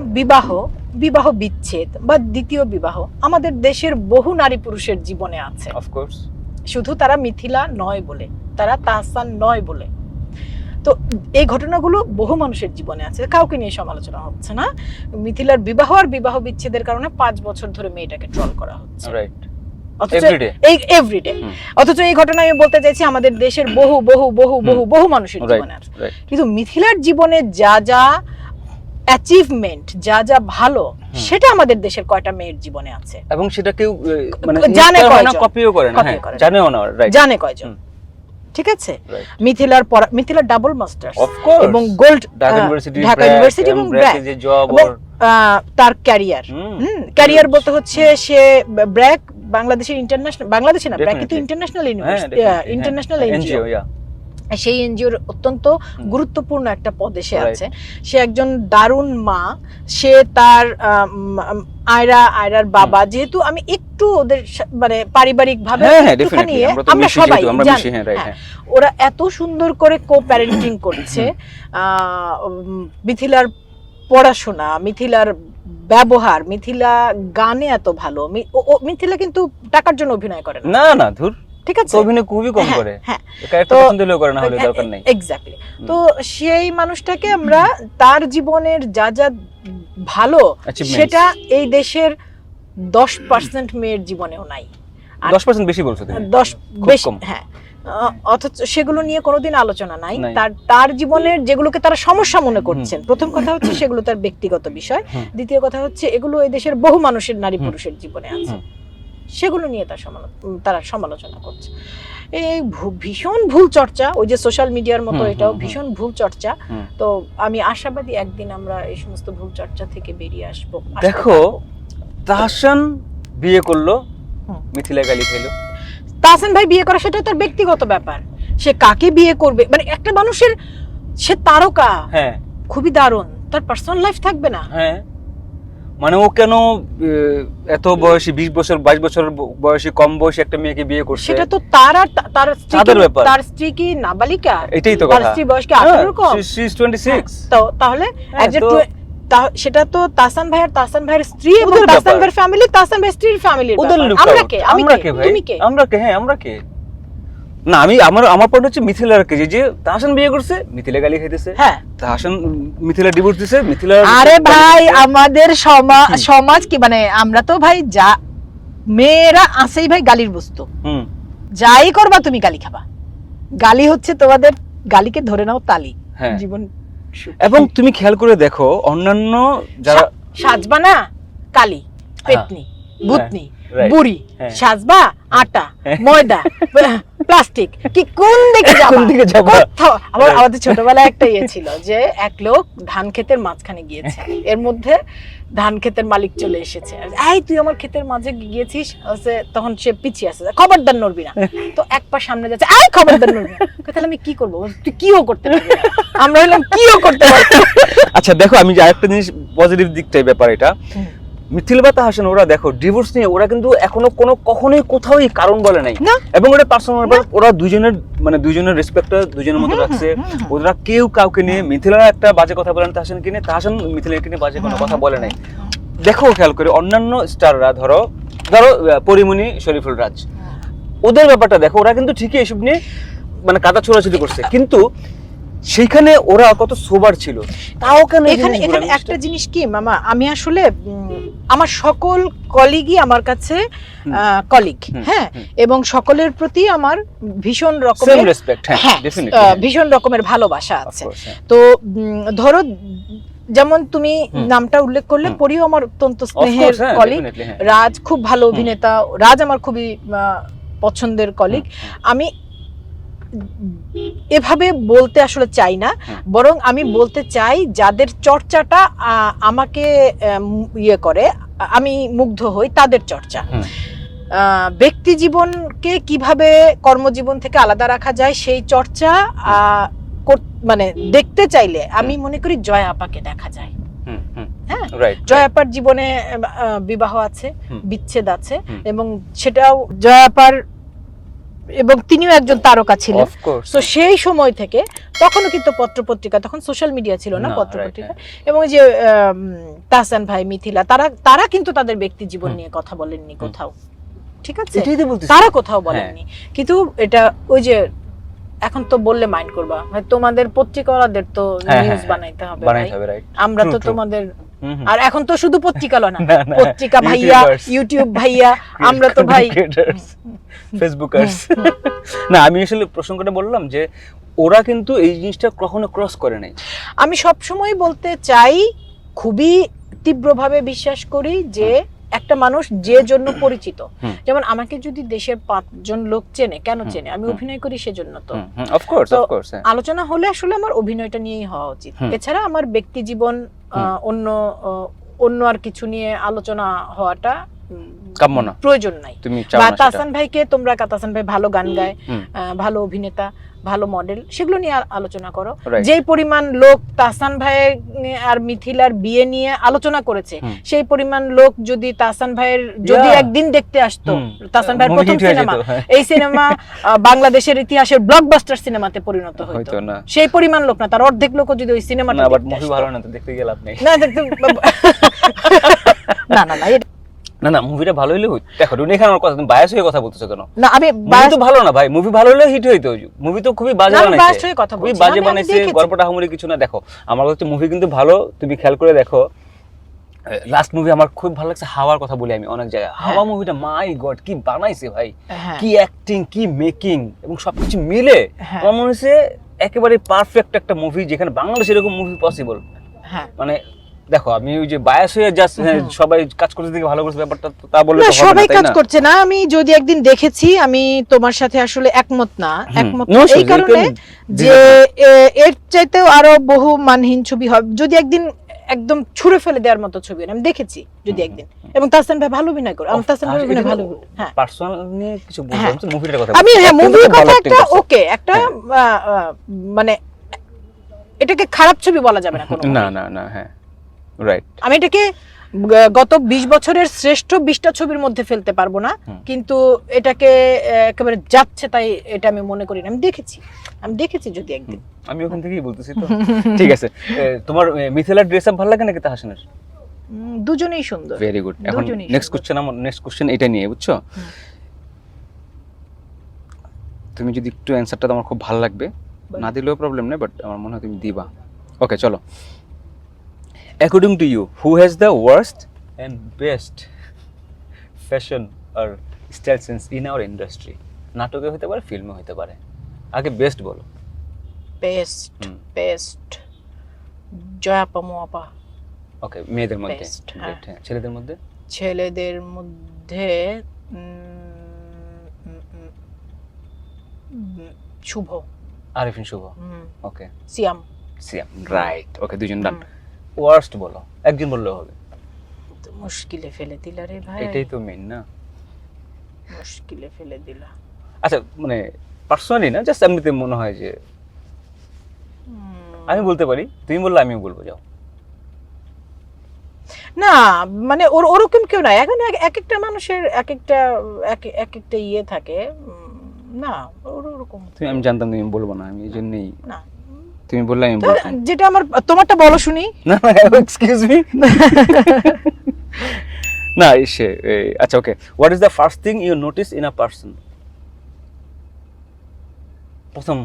বিবাহ বিচ্ছেদ বা দ্বিতীয় বিবাহ আমাদের দেশের বহু নারী পুরুষের জীবনে আছে, অফকোর্স, শুধু তারা মিথিলা নয় বলে, তারা তাহসান নয় বলে। তো এই ঘটনাগুলো বহু মানুষের জীবনে আছে, কাউকে নিয়ে সমালোচনা হচ্ছে না। মিথিলার বিবাহ আর বিবাহ বিচ্ছেদের কারণে 5 বছর ধরে মেয়েটাকে ট্রল করা হচ্ছে, রাইট, অথচ এভরিডে। অথচ এই ঘটনা আমি বলতে চাইছি আমাদের দেশের বহু বহু বহু বহু বহু মানুষের জীবনে আছে, কিন্তু মিথিলার জীবনে যা যা অ্যাচিভমেন্ট, যা যা ভালো, সেটা আমাদের দেশের কয়টা মেয়ের জীবনে আছে, এবং সেটা কেউ মানে জানে কয়জন, কপিও করে না, জানেও না, রাইট, জানে কয়জন, ঠিক আছে। মিথিলার ডাবল মাস্টার্স এবং গোল্ড ঢাকা ইউনিভার্সিটি এবং ব্র্যাক, যে জব আর তার ক্যারিয়ার বলতে হচ্ছে সে ব্র্যাক বাংলাদেশের বাংলাদেশে না, ব্র্যাক কিন্তু ইন্টারন্যাশনাল ইউনিভার্সিটি, ইন্টারন্যাশনাল এনজিও, সেই এনজিওর অত্যন্ত গুরুত্বপূর্ণ একটা পদে সে আছে। সে একজন দারুণ মা, সে তার আয়রার বাবা, যেহেতু আমি একটু ওদের মানে পারিবারিক ভাবে একটুখানি আমরা সবাই জানি, ওরা এত সুন্দর করে কো প্যারেন্টিং করছে। মিথিলার পড়াশোনা, মিথিলার ব্যবহার, মিথিলা গানে এত ভালো, মিথিলা কিন্তু টাকার জন্য অভিনয় করে না, না ধুর, ঠিক আছে, অভিনয় খুবই কম করে, ক্যারেক্টার পছন্দ হলেও করে, না হলে দরকার নাই, এক্স্যাক্টলি। তো সেই মানুষটাকে আমরা তার জীবনের যা যা ভালো, সেটা এই দেশের 10% মেয়ের জীবনেও নাই। 10% বেশি বলছো তুমি, 10 বেশি, হ্যাঁ, অথচ সেগুলো নিয়ে কোনোদিন আলোচনা নাই। নাই। তার জীবনের যেগুলোকে তারা সমস্যা মনে করছেন, প্রথম কথা হচ্ছে সেগুলো তার ব্যক্তিগত বিষয়, দ্বিতীয় কথা হচ্ছে এগুলো এই দেশের বহু মানুষের, নারী পুরুষের জীবনে আছে, সেগুলো নিয়ে তারা সমালোচনা করছে। এই ভীষণ ভুল চর্চা, ওই যে সোশ্যাল মিডিয়ার মতো এটাও ভীষণ ভুল চর্চা। তো আমি আশাবাদী একদিন আমরা এই সমস্ত ভুল চর্চা থেকে বেরিয়ে আসবো। দেখো, তাহসান বিয়ে করলো, মিথিলা গালি খেলো। তাহসান ভাই বিয়ে করা সেটা তার ব্যক্তিগত ব্যাপার, সে কাকে বিয়ে করবে, মানে একটা মানুষের, সে তারকা, হ্যাঁ খুবই দারুণ, তার পার্সোনাল লাইফ থাকবে না? হ্যাঁ, মানে ও কেন এত বয়সী 20 বছর 22 বছর বয়সী কম বয়সী একটা মেয়েকে বিয়ে করছে? সেটা তো তার আর তার তাদের ব্যাপার। তার স্ত্রী কি নাবালিকা? এটাই তো তার কথা। স্ত্রী বয়স কি 18 কম? She is 26। তো তাহলে সেটা তো তাহসান ভাই আর তাহসান ভাইয়ের স্ত্রী এবং ওদের তাহসান ব্যাপার। ভাইয়ের ফ্যামিলি, তাহসান ভাইয়ের স্ত্রীর ফ্যামিলির ওদের ব্যাপার। লুক আমরা কে? আমি আমরা কে? কে ভাই? তুমি কে? আমরা কে? হ্যাঁ আমরা কে? না, আমার পয়েন্ট হচ্ছে মিথিলার কে, যে তাহসান বিয়ে করছে, মিথিলা গালি খাইতেছে। হ্যাঁ, তাহসান মিথিলা ডিভোর্স দিছে, মিথিলা। আরে ভাই, আমাদের সমাজ কি, মানে আমরা তো ভাই যা মেয়েরা আছেই ভাই গালির বস্তু। যাই করবা তুমি গালি খাবা। গালি হচ্ছে তোমাদের, গালিকে ধরে নাও তালি, হ্যাঁ। জীবন। এবং তুমি খেয়াল করে দেখো অন্যান্য যারা সাজবা না কালি, পেতনি, ভূতনি, right, বুড়ি, হ্যাঁ। সাজবা আটা, ময়দা, প্লাস্টিক, কি কোন দিকে যাবা? কোন দিকে যাবা? কোথাও। আমাদের ছোটবেলায় একটা ইয়ে ছিল যে এক লোক ধান ক্ষেতের মাঝখানে গিয়েছে, এর মধ্যে ধান ক্ষেতের মালিক চলে এসেছে, এই তুই আমার ক্ষেতের মাঝে গিয়েছিস, তখন সে পিছিয়ে আসছে, খবরদার নড়বি না। তো এক পা সামনে যাচ্ছে, এই খবরদার নড়বি না। তাহলে আমি কি করবো? তুই কিও করতে পারবি না। আমরা হলাম কিও করতে পারবি। আচ্ছা দেখো, আমি যে আরেকটা জিনিস পজিটিভ দিকটাই ব্যাপার এটা, মিথিলা বা তাহসান ওরা দেখো ডিভোর্স নিয়ে ওরা কিন্তু এখনো কখনোই কোথাও কারণ বলে নাই, এবং ওটা পার্সোনাল ব্যাপার। ওরা দুইজনের রেসপেক্টটা দুজনের মতো রাখছে। ওরা কেউ কাউকে নিয়ে, মিথিলা একটা বাজে কথা বলে না তাহসানকে নিয়ে, তাহসান মিথিলাকে নিয়ে বাজে কোনো কথা বলে নাই। দেখো খেয়াল করে অন্যান্য স্টাররা, ধরো পরিমণি, শরীফুল রাজ, ওদের ব্যাপারটা দেখো, ওরা কিন্তু ঠিকই এসব নিয়ে মানে কাদা ছোড়াছুড়ি করছে, কিন্তু সেইখানে ওরা কত সোবার ছিল। তাও কেন এখানে একটা জিনিস কি মামা, আমি আসলে আমার সকল কলিগই আমার কাছে কলিগ, হ্যাঁ, এবং সকলের প্রতি আমার ভীষণ রকমের রেসপেক্ট, হ্যাঁ, ভীষণ রকমের ভালোবাসা আছে। তো ধরো যেমন তুমি নামটা উল্লেখ করলে, পরিও আমার অত্যন্ত স্নেহের কলিগ, রাজ খুব ভালো অভিনেতা, রাজ আমার খুবই পছন্দের কলিগ। আমি এভাবে বলতে আসলে চাই না, বরং আমি বলতে চাই যাদের চর্চাটা আমাকে ইয়ে করে, আমি মুগ্ধ হই তাদের চর্চা। ব্যক্তি জীবনকে কিভাবে কর্মজীবন থেকে আলাদা রাখা যায় সেই চর্চা মানে দেখতে চাইলে আমি মনে করি জয়া আপাকে দেখা যায়। হ্যাঁ, জয়া আপার জীবনে বিবাহ আছে, বিচ্ছেদ আছে, এবং সেটাও জয়া আপার, এবং তিনিও একজন তারকা ছিলেন। তো সেই সময় থেকে, তখনও কিন্তু পত্রপত্রিকা, তখন সোশ্যাল মিডিয়া ছিল না, পত্রপত্রিকা, এবং যে তাহসান ভাই, মিথিলা, তারা কিন্তু তাদের ব্যক্তি জীবন নিয়ে কথা বলেননি কোথাও, ঠিক আছে, তারা কোথাও বলেননি। কিন্তু এটা ওই যে এখন তো বললে মাইন্ড করবা, তোমাদের পত্রিকাওয়ালাদের তো নিউজ বানাইতে হবে, আমরা তো তোমাদের, আর এখন তো শুধু পত্রিকা না, পত্রিকা ভাইয়া, ইউটিউব ভাইয়া, আমরা তো ভাই ফেসবুকার্স। না, আমি আসলে প্রসঙ্গটা বললাম যে ওরা কিন্তু এই জিনিসটা কখনো ক্রস করে নাই। আমি সব সময় বলতে চাই, খুবই তীব্রভাবে বিশ্বাস করি যে একটা মানুষ যে জন্য পরিচিত, যেমন আমাকে যদি দেশের 5 জন লোক চেনে, কেন চেনে? আমি অভিনয় করি সেজন্য। তো আলোচনা হলে আসলে আমার অভিনয়টা নিয়েই হওয়া উচিত, এছাড়া আমার ব্যক্তি জীবন অন্য আর কিছু নিয়ে আলোচনা হওয়াটা কাম্য না, প্রয়োজন নাই। বা তাহসান ভাইকে তোমরা, তাহসান ভাই ভালো গান গায়, ভালো অভিনেতা, ভালো মডেল, সেগুলো নিয়ে আলোচনা করো। যেই পরিমাণ লোক তাহসান ভাই আর মিথিলার বিয়ে নিয়ে আলোচনা করেছে, সেই পরিমাণ লোক যদি তাহসান ভাইয়ের যদি একদিন দেখতে আসতো, তাহসান ভাইয়ের প্রথম সিনেমা, এই সিনেমা বাংলাদেশের ইতিহাসের ব্লকবাস্টার সিনেমাতে পরিণত হতো না। সেই পরিমাণ লোক না, তার অর্ধেক লোক যদি ওই সিনেমাটা ভালো না, তো দেখতে গেলে লাভ নেই। না না না, না না, মুভিটা ভালো হইলে দেখো, তুমি এখানে আমার কথা, তুমি বায়াস হয়ে কথা বলতেছো কেন? না, আমি বায়াস তো ভালো না ভাই, মুভি ভালো হলে হিট হইতো। মুভি তো খুবই বাজে বানাইছে, খুবই বাজে বানাইছে, গল্পটা হামুরি কিছু না। দেখো, আমার কাছে মুভি কিন্তু ভালো, তুমি খেয়াল করে দেখো, লাস্ট মুভি আমার খুব ভালো লাগছে হাওয়ার কথা বলি আমি অনেক জায়গায়। হাওয়া মুভিটা মাই গড কি বানাইছে ভাই, হ্যাঁ কি অ্যাক্টিং, কি মেকিং এবং সবকিছু মিলে হ্যাঁ আমার মনে হচ্ছে একেবারে পারফেক্ট একটা মুভি, যেখানে বাংলাদেশে এরকম মুভি পসিবল। হ্যাঁ। মানে দেখো আমি ওই যে বায়াস হয়ে জাস্ট সবাই কাজ করতে দিকে ভালো করছে ব্যাপারটা তো তা বললে না, তো হবে সবাই না, তাই কাজ না? করছে না। আমি যদি একদিন দেখেছি, আমি তোমার সাথে আসলে একমত না। একমত No, এই so কারণে they can- যে এর চাইতেও আরো বহু মানহীন ছবি হবে যদি একদিন একদম ছুঁড়ে ফেলে দেওয়ার মতো ছবি হয়। আমি দেখেছি যদি একদিন, এবং তাহসান ভাই ভালো অভিনয় করে। আমি তাহসান ভাই অভিনয় ভালো, হ্যাঁ পার্সোনাল নিয়ে কিছু হ্যাঁ। বলবো মুভিটার কথা আমি হ্যাঁ বলছি। মুভির Acting তো কথা ভালো একটা acting করছে। ওকে একটা মানে এটাকে খারাপ ছবি বলা যাবে না কোনো না না না, হ্যাঁ রাইট। আমি এটাকে গত 20 বছরের শ্রেষ্ঠ 20টা ছবির মধ্যে ফেলতে পারবো না, কিন্তু এটাকে একেবারে যাচ্ছে তাই এটা আমি মনে করি না। আমি দেখেছি যদি একদিন। আমি ওখান থেকেই বলতেছি তো। ঠিক আছে, তোমার মিথিলার ড্রেস আপ ভালো লাগে নাকি তাহসানের? দুজনেই সুন্দর। Very good. এখন দুজনেই নেক্সট সুন্দর। কোশ্চেন, আমার নেক্সট কোশ্চেন এটা নিয়ে, বুঝছো? তুমি যদি একটু অ্যানসারটা আমার খুব ভালো লাগবে, না দিলেও প্রবলেম নেই, বাট আমার মনে হয় তুমি দিবা। ওকে চলো। According to you, who has the worst and best fashion আর style sense in our industry? নাটকে হতে পারে, ফিল্মে হতে পারে। আগে বেস্ট বলো। বেস্ট জয়া পামু আপা। ওকে, মেয়েদের মধ্যে। Best, Great, হ্যাঁ। ছেলেদের মধ্যে? ছেলেদের মধ্যে শুভ, আরিফিন শুভ। ওকে, সিয়াম। সিয়াম, রাইট। ওকে, দুজন ডান। ওয়ার্স্ট বলো, একজন বললেও হবে। তো মুশকিলে ফেলে দিলা রে ভাই, এটাই তো মেইন না? মুশকিলে ফেলে দিলা। আচ্ছা, মানে পার্সোনালি না, জাস্ট এমনিতে মনে হয় যে আমি বলতে পারি, তুমি বললে আমিও বলবো, যাও। না মানে ওরকম কেউ নাই। এখন এক একটা মানুষের এক একটা ইয়ে থাকে। না ওরকম তুমি, আমি জানতাম তুমি বলবো না, আমি এই জন্যই না। তুমি বললে আমি তো বলতাম। যেটা আমার, তোমারটা বলো শুনি। না না, এক্সকিউজ মি। না এসে আচ্ছা okay, what is the first thing you notice in a person? প্রথম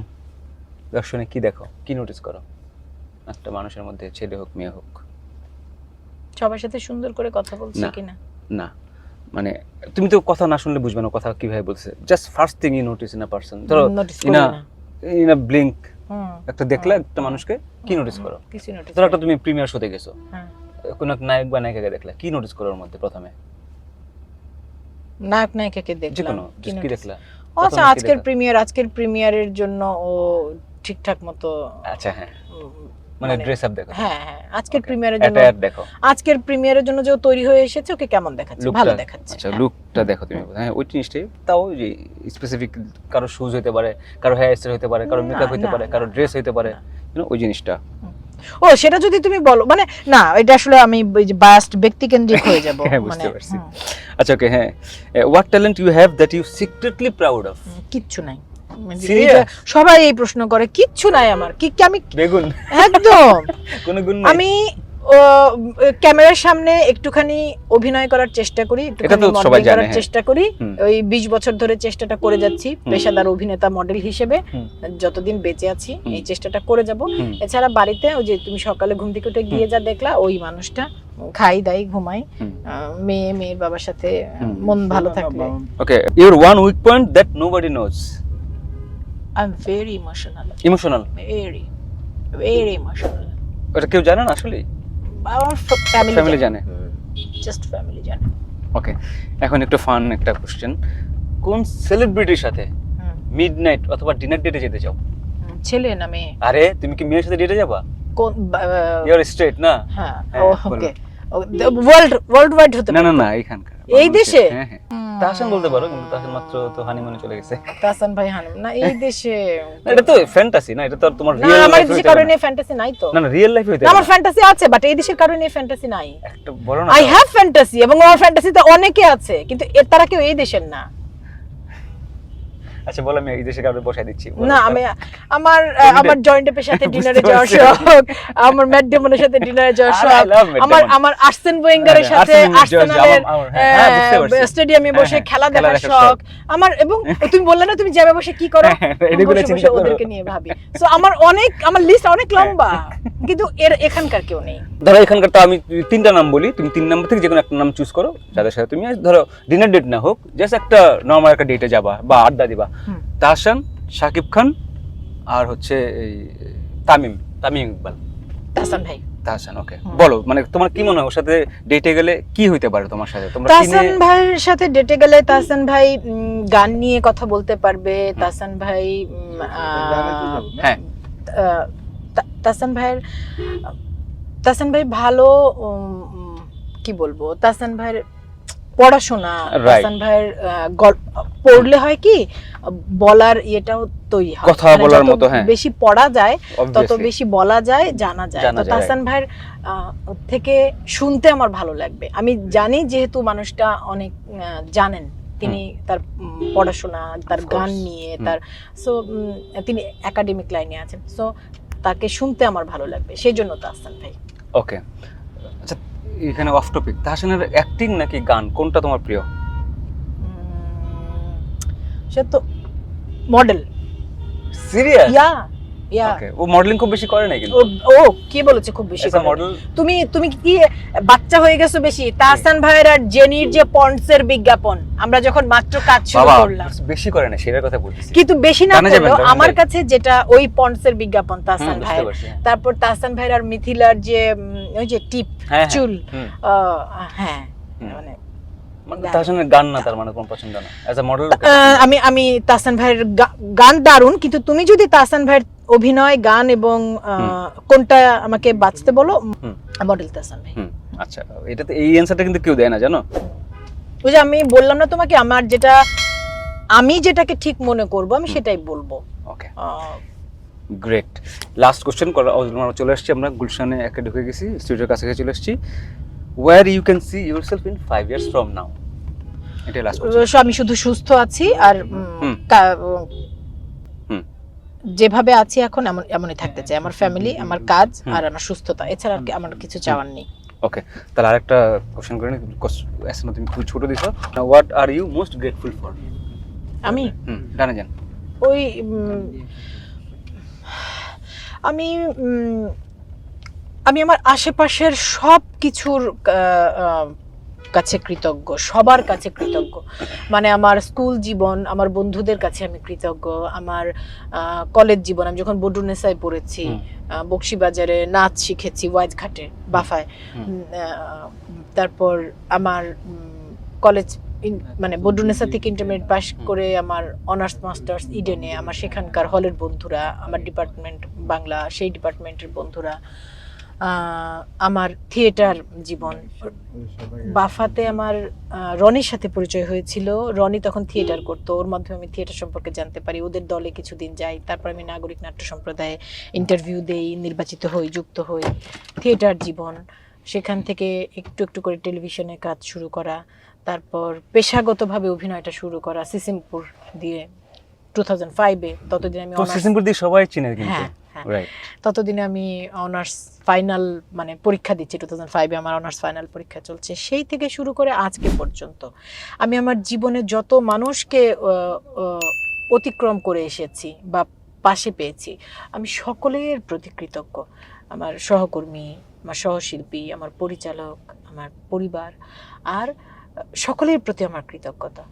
দর্শনে কি দেখো, কি নোটিস করো একটা মানুষের মধ্যে, ছেলে হোক মেয়ে হোক? সবার সাথে সুন্দর করে কথা বলছে না। কিনা। না মানে তুমি তো কথা না শুনলে বুঝবে না কথা কিভাবে বলছে। Just first thing you notice in a person, ধরো নোটিস করি ইনা না। ইনা ব্লিঙ্ক হুম, একটা দেখলে একটা মানুষকে কি নোটিস করো? কিছু নোটিস। ধরো একটা তুমি প্রিমিয়ার শোতে গেছো, হ্যাঁ, কোন এক নায়ক বা নায়িকাকে দেখলা, কি নোটিস করো ওর মধ্যে প্রথমে? নায়ক নায়িকাকে যে দেখলাম, কোনো কি কি notice? দেখলা? আচ্ছা, প্রথমে কি আজকের প্রিমিয়ারের জন্য ও ঠিকঠাক মতো, আচ্ছা হ্যাঁ, উম, মানে ড্রেস আপ দেখো, হ্যাঁ হ্যাঁ, আজকের Okay. প্রিমিয়ারের জন্য, অ্যাটায়ার দেখো, আজকের প্রিমিয়ারের জন্য যে ও তৈরি হয়ে এসেছে ওকে কেমন দেখাচ্ছে, লুকটা ভালো দেখাচ্ছে। আচ্ছা লুকটা দেখো তুমি, হ্যাঁ ওই জিনিসটাই। তাও যে স্পেসিফিক কারো শুজ হতে পারে, কারো হেয়ার স্টাইল হতে পারে, কারো না, মেকআপ হতে না, পারে, কারো না, ড্রেস হতে পারে, না। ওই জিনিসটা। ও সেটা যদি তুমি বলো, মানে না এটা আসলে আমি বায়াসড ব্যক্তিকেন্দ্রিক হয়ে যাব। হ্যাঁ, মানে বুঝতে পারছি। আচ্ছা ওকে, হ্যাঁ, what talent you have that you secretly proud of? কিচ্ছু নাই। মানে Serious? এটা সবাই এই প্রশ্ন করে, কিচ্ছু নাই আমার। কি আমি বেগুন একদম কোনো গুণ নেই? আমি ক্যামেরার সামনে একটুখানি অভিনয় করার চেষ্টা করি, একটুখানি তো সবাই মডেলিং জানে, করার হ্যাঁ। চেষ্টা করি। হুম। ওই 20 বছর ধরে চেষ্টাটা করে যাচ্ছি পেশাদার অভিনেতা মডেল হিসেবে। হুম। যতদিন বেঁচে আছি হুম। এই চেষ্টাটা করে যাব। হুম। এছাড়া বাড়িতে ওই যে তুমি সকালে ঘুম থেকে উঠে গিয়ে যা দেখলা, ওই মানুষটা, খাই দাই ঘুমাই, হুম। মেয়ের বাবার সাথে হুম। মন ভালো থাকলে। Okay, your one weak point that nobody knows? I am very emotional, emotional. Very emotional. ওটা কেউ জানে না আসলে? আমার ফ্যামিলি ফ্যামিলি জানে। জাস্ট ফ্যামিলি জানে। ওকে, এখন একটু ফান একটা কোশ্চেন। কোন সেলিব্রিটির সাথে মিডনাইট অথবা ডিনার ডেটে যেতে চাও? ছেলে না মেয়ে? আরে তুমি কি মেয়ের সাথে ডেটে যাবা? কোন ইউর স্ট্রেট না? হ্যাঁ, হ্যাঁ, ওকে, ওয়ার্ল্ড ওয়াইড হতে না পারে। না না, এখানকার এই দেশে? হ্যাঁ হ্যাঁ, তাহসান বলতে পারো, কিন্তু তাহসান মাত্র তো হানিমুনে চলে গেছে। তাহসান ভাই হানিম না এই দেশে। না, এটা তো ফ্যান্টাসি না, এটা তো আর তোমার না, রিয়েল আমার লাইফে দেশের হইতে কারণে পারে না। ফ্যান্টাসি নাই তো। না না, রিয়েল লাইফে হইতে না, আমার পারে না। ফ্যান্টাসি আছে, বাট এই দেশের কারণে ফ্যান্টাসি নাই। একটা বলো না। আই হ্যাভ ফ্যান্টাসি, এবং আমার ফ্যান্টাসিতে অনেকে আছে, কিন্তু এর তারা কেউ এই দেশের না। আচ্ছা বলো, আমি এই দেশে কাউকে বসাই দিচ্ছি। না আমি আমার জয়েন্ট এর সাথে ডিনারে যাওয়া শখ, আমার ম্যাট ডেমনের সাথে ডিনারে যাওয়া শখ, আমার আর্সেন ওয়েঙ্গারের সাথে আর্সেনালের স্টেডিয়ামে বসে খেলা দেখার শখ আমার। এবং তুমি বললে না তুমি জ্যামে বসে কি করো, বসে ওদেরকে নিয়ে ভাবি। সো আমার লিস্ট অনেক লম্বা, কিন্তু এখানকার কেউ নেই। ধরো এখানকার তো আমি 3টা নাম বলি, তুমি 3 নাম্বার থেকে যে কোনো একটা নাম চুজ করো, যাদের সাথে তুমি ধরো ডিনার ডেট না হোক, জাস্ট একটা নরমাল একটা ডেটে যাবা বা আড্ডা দিবা। তাহসান, শাকিব খান আর হচ্ছে এই তামিম ইকবাল। তাহসান, ওকে। বলো মানে তোমার কি মনে হয় ওর সাথে ডেটে গেলে কি হইতে পারে তোমার সাথে? তোমরা তাহসান ভাইয়ের সাথে ডেটে গেলে তাহসান ভাই গান নিয়ে কথা বলতে পারবে। তাহসান ভাই হ্যাঁ তাহসান ভাই ভালো, কি বলবো, তাহসান ভাইয়ের পড়াশোনা, তাহসান ভাইয়ের পড়লে হয় কি বলার ইয়েটাও তৈরি হয়, কথা বলার মতো। হ্যাঁ, বেশি পড়া যায় তত বেশি বলা যায়, জানা যায়। তো তাহসান ভাইয়ের থেকে শুনতে আমার ভালো লাগবে। আমি জানি যেহেতু মানুষটা অনেক জানেন, তিনি তার পড়াশোনা, তার গান নিয়ে, তার তিনি একাডেমিক লাইনে আছেন, সো তাকে শুনতে আমার ভালো লাগবে, সেই জন্য তাহসান ভাই। ওকে, আচ্ছা এখানে অফ টপিক, তাহসানের অ্যাক্টিং নাকি গান, কোনটা তোমার প্রিয়? সে তো মডেল। সিরিয়াস? ইয়া ওকে, ও মডেলিং খুব বেশি করে না কিন্তু। ও কি বলেছে খুব বেশি করে মডেল? তুমি কি বাচ্চা হয়ে গেছো বেশি? তাহসান ভাইয়ের আর জেনির যে পন্ডসের বিজ্ঞাপন আমরা যখন মাত্র কাজ শুরু করলাম, বেশি করে না সেটার কথা বলতেছি, কিন্তু বেশি না করলেও আমার কাছে যেটা ওই পন্ডসের বিজ্ঞাপন তাহসান ভাইয়ের, তারপর তাহসান ভাইয়ের আর মিথিলার যে ওই যে টিপ চুল, হ্যাঁ মানে তাহসানের গান না, তার মানে কোন পছন্দ না অ্যাজ আ মডেল? আমি তাহসান ভাইয়ের গান দারুণ, কিন্তু তুমি যদি তাহসান ভাইয়ের অভিনয়, গান এবং কোনটা আমাকে বাঁচতে বলো, মডেল তাহসান ভাই। আচ্ছা, এটাতে এই অ্যানসারটা কিন্তু কেউ দেয় না জানো। ওই যে আমি বললাম না তোমাকে, আমি যেটাকে ঠিক মনে করব আমি সেটাই বলবো। ওকে, গ্রেট। লাস্ট কোশ্চেন আমরা চলে আসছি, আমরা গুলশানে একে ঢুকে গেছি, স্টুডিওর কাছে চলে আসছি। Where you can see yourself in 5 years from now? এটা লাস্ট কোশ্চেন। আমি শুধু সুস্থ আছি আর যেভাবে আছি এখন এমনই থাকতে চাই। আমার ফ্যামিলি, আমার কাজ আর আমার সুস্থতা, এছাড়া আর আমার কিছু চাওয়ার নেই। ওকে, তাহলে আরেকটা কোশ্চেন করে নি, এসনো তুমি খুব ছোট দিছো। What are you most grateful for? আমি জানা যান ওই আমি আমার আশেপাশের সব কিছুর কাছে কৃতজ্ঞ, সবার কাছে কৃতজ্ঞ। মানে আমার স্কুল জীবন, আমার বন্ধুদের কাছে আমি কৃতজ্ঞ, আমার কলেজ জীবন, আমি যখন বডুনেসায় পড়েছি, বক্সিবাজারে নাচ শিখেছি, ওয়াইজ ঘাটে বাফায়, তারপর আমার কলেজ মানে বডুনেসা থেকে ইন্টারমিডিয়েট পাস করে আমার অনার্স মাস্টার্স ইডেনে, আমার সেখানকার হলের বন্ধুরা, আমার ডিপার্টমেন্ট বাংলা, সেই ডিপার্টমেন্টের বন্ধুরা, আমার থিয়েটার জীবন, বাফাতে আমার রনির সাথে পরিচয় হয়েছিল। রনি তখন থিয়েটার করতো, ওর মাধ্যমে আমি থিয়েটার সম্পর্কে জানতে পারি, ওদের দলে কিছুদিন যাই, তারপর আমি নাগরিক নাট্য সম্প্রদায়ে ইন্টারভিউ দেই, নির্বাচিত হই, যুক্ত হই। থিয়েটার জীবন, সেখান থেকে একটু একটু করে টেলিভিশনে কাজ শুরু করা, তারপর পেশাগতভাবে অভিনয়টা শুরু করা সিসিমপুর দিয়ে 2005-এ। ততদিন আমি সিসিমপুর দিয়ে সবাই চিনে কিন্তু, রাইট? ততদিনে আমি অনার্স ফাইনাল মানে পরীক্ষা দিচ্ছি, 2005-এ আমার অনার্স ফাইনাল পরীক্ষা চলছে। সেই থেকে শুরু করে আজকে পর্যন্ত আমি আমার জীবনে যত মানুষকে অতিক্রম করে এসেছি বা পাশে পেয়েছি, আমি সকলের প্রতি কৃতজ্ঞ। আমার সহকর্মী, আমার সহশিল্পী, আমার পরিচালক, আমার পরিবার, আর সকলের প্রতি আমার কৃতজ্ঞতা।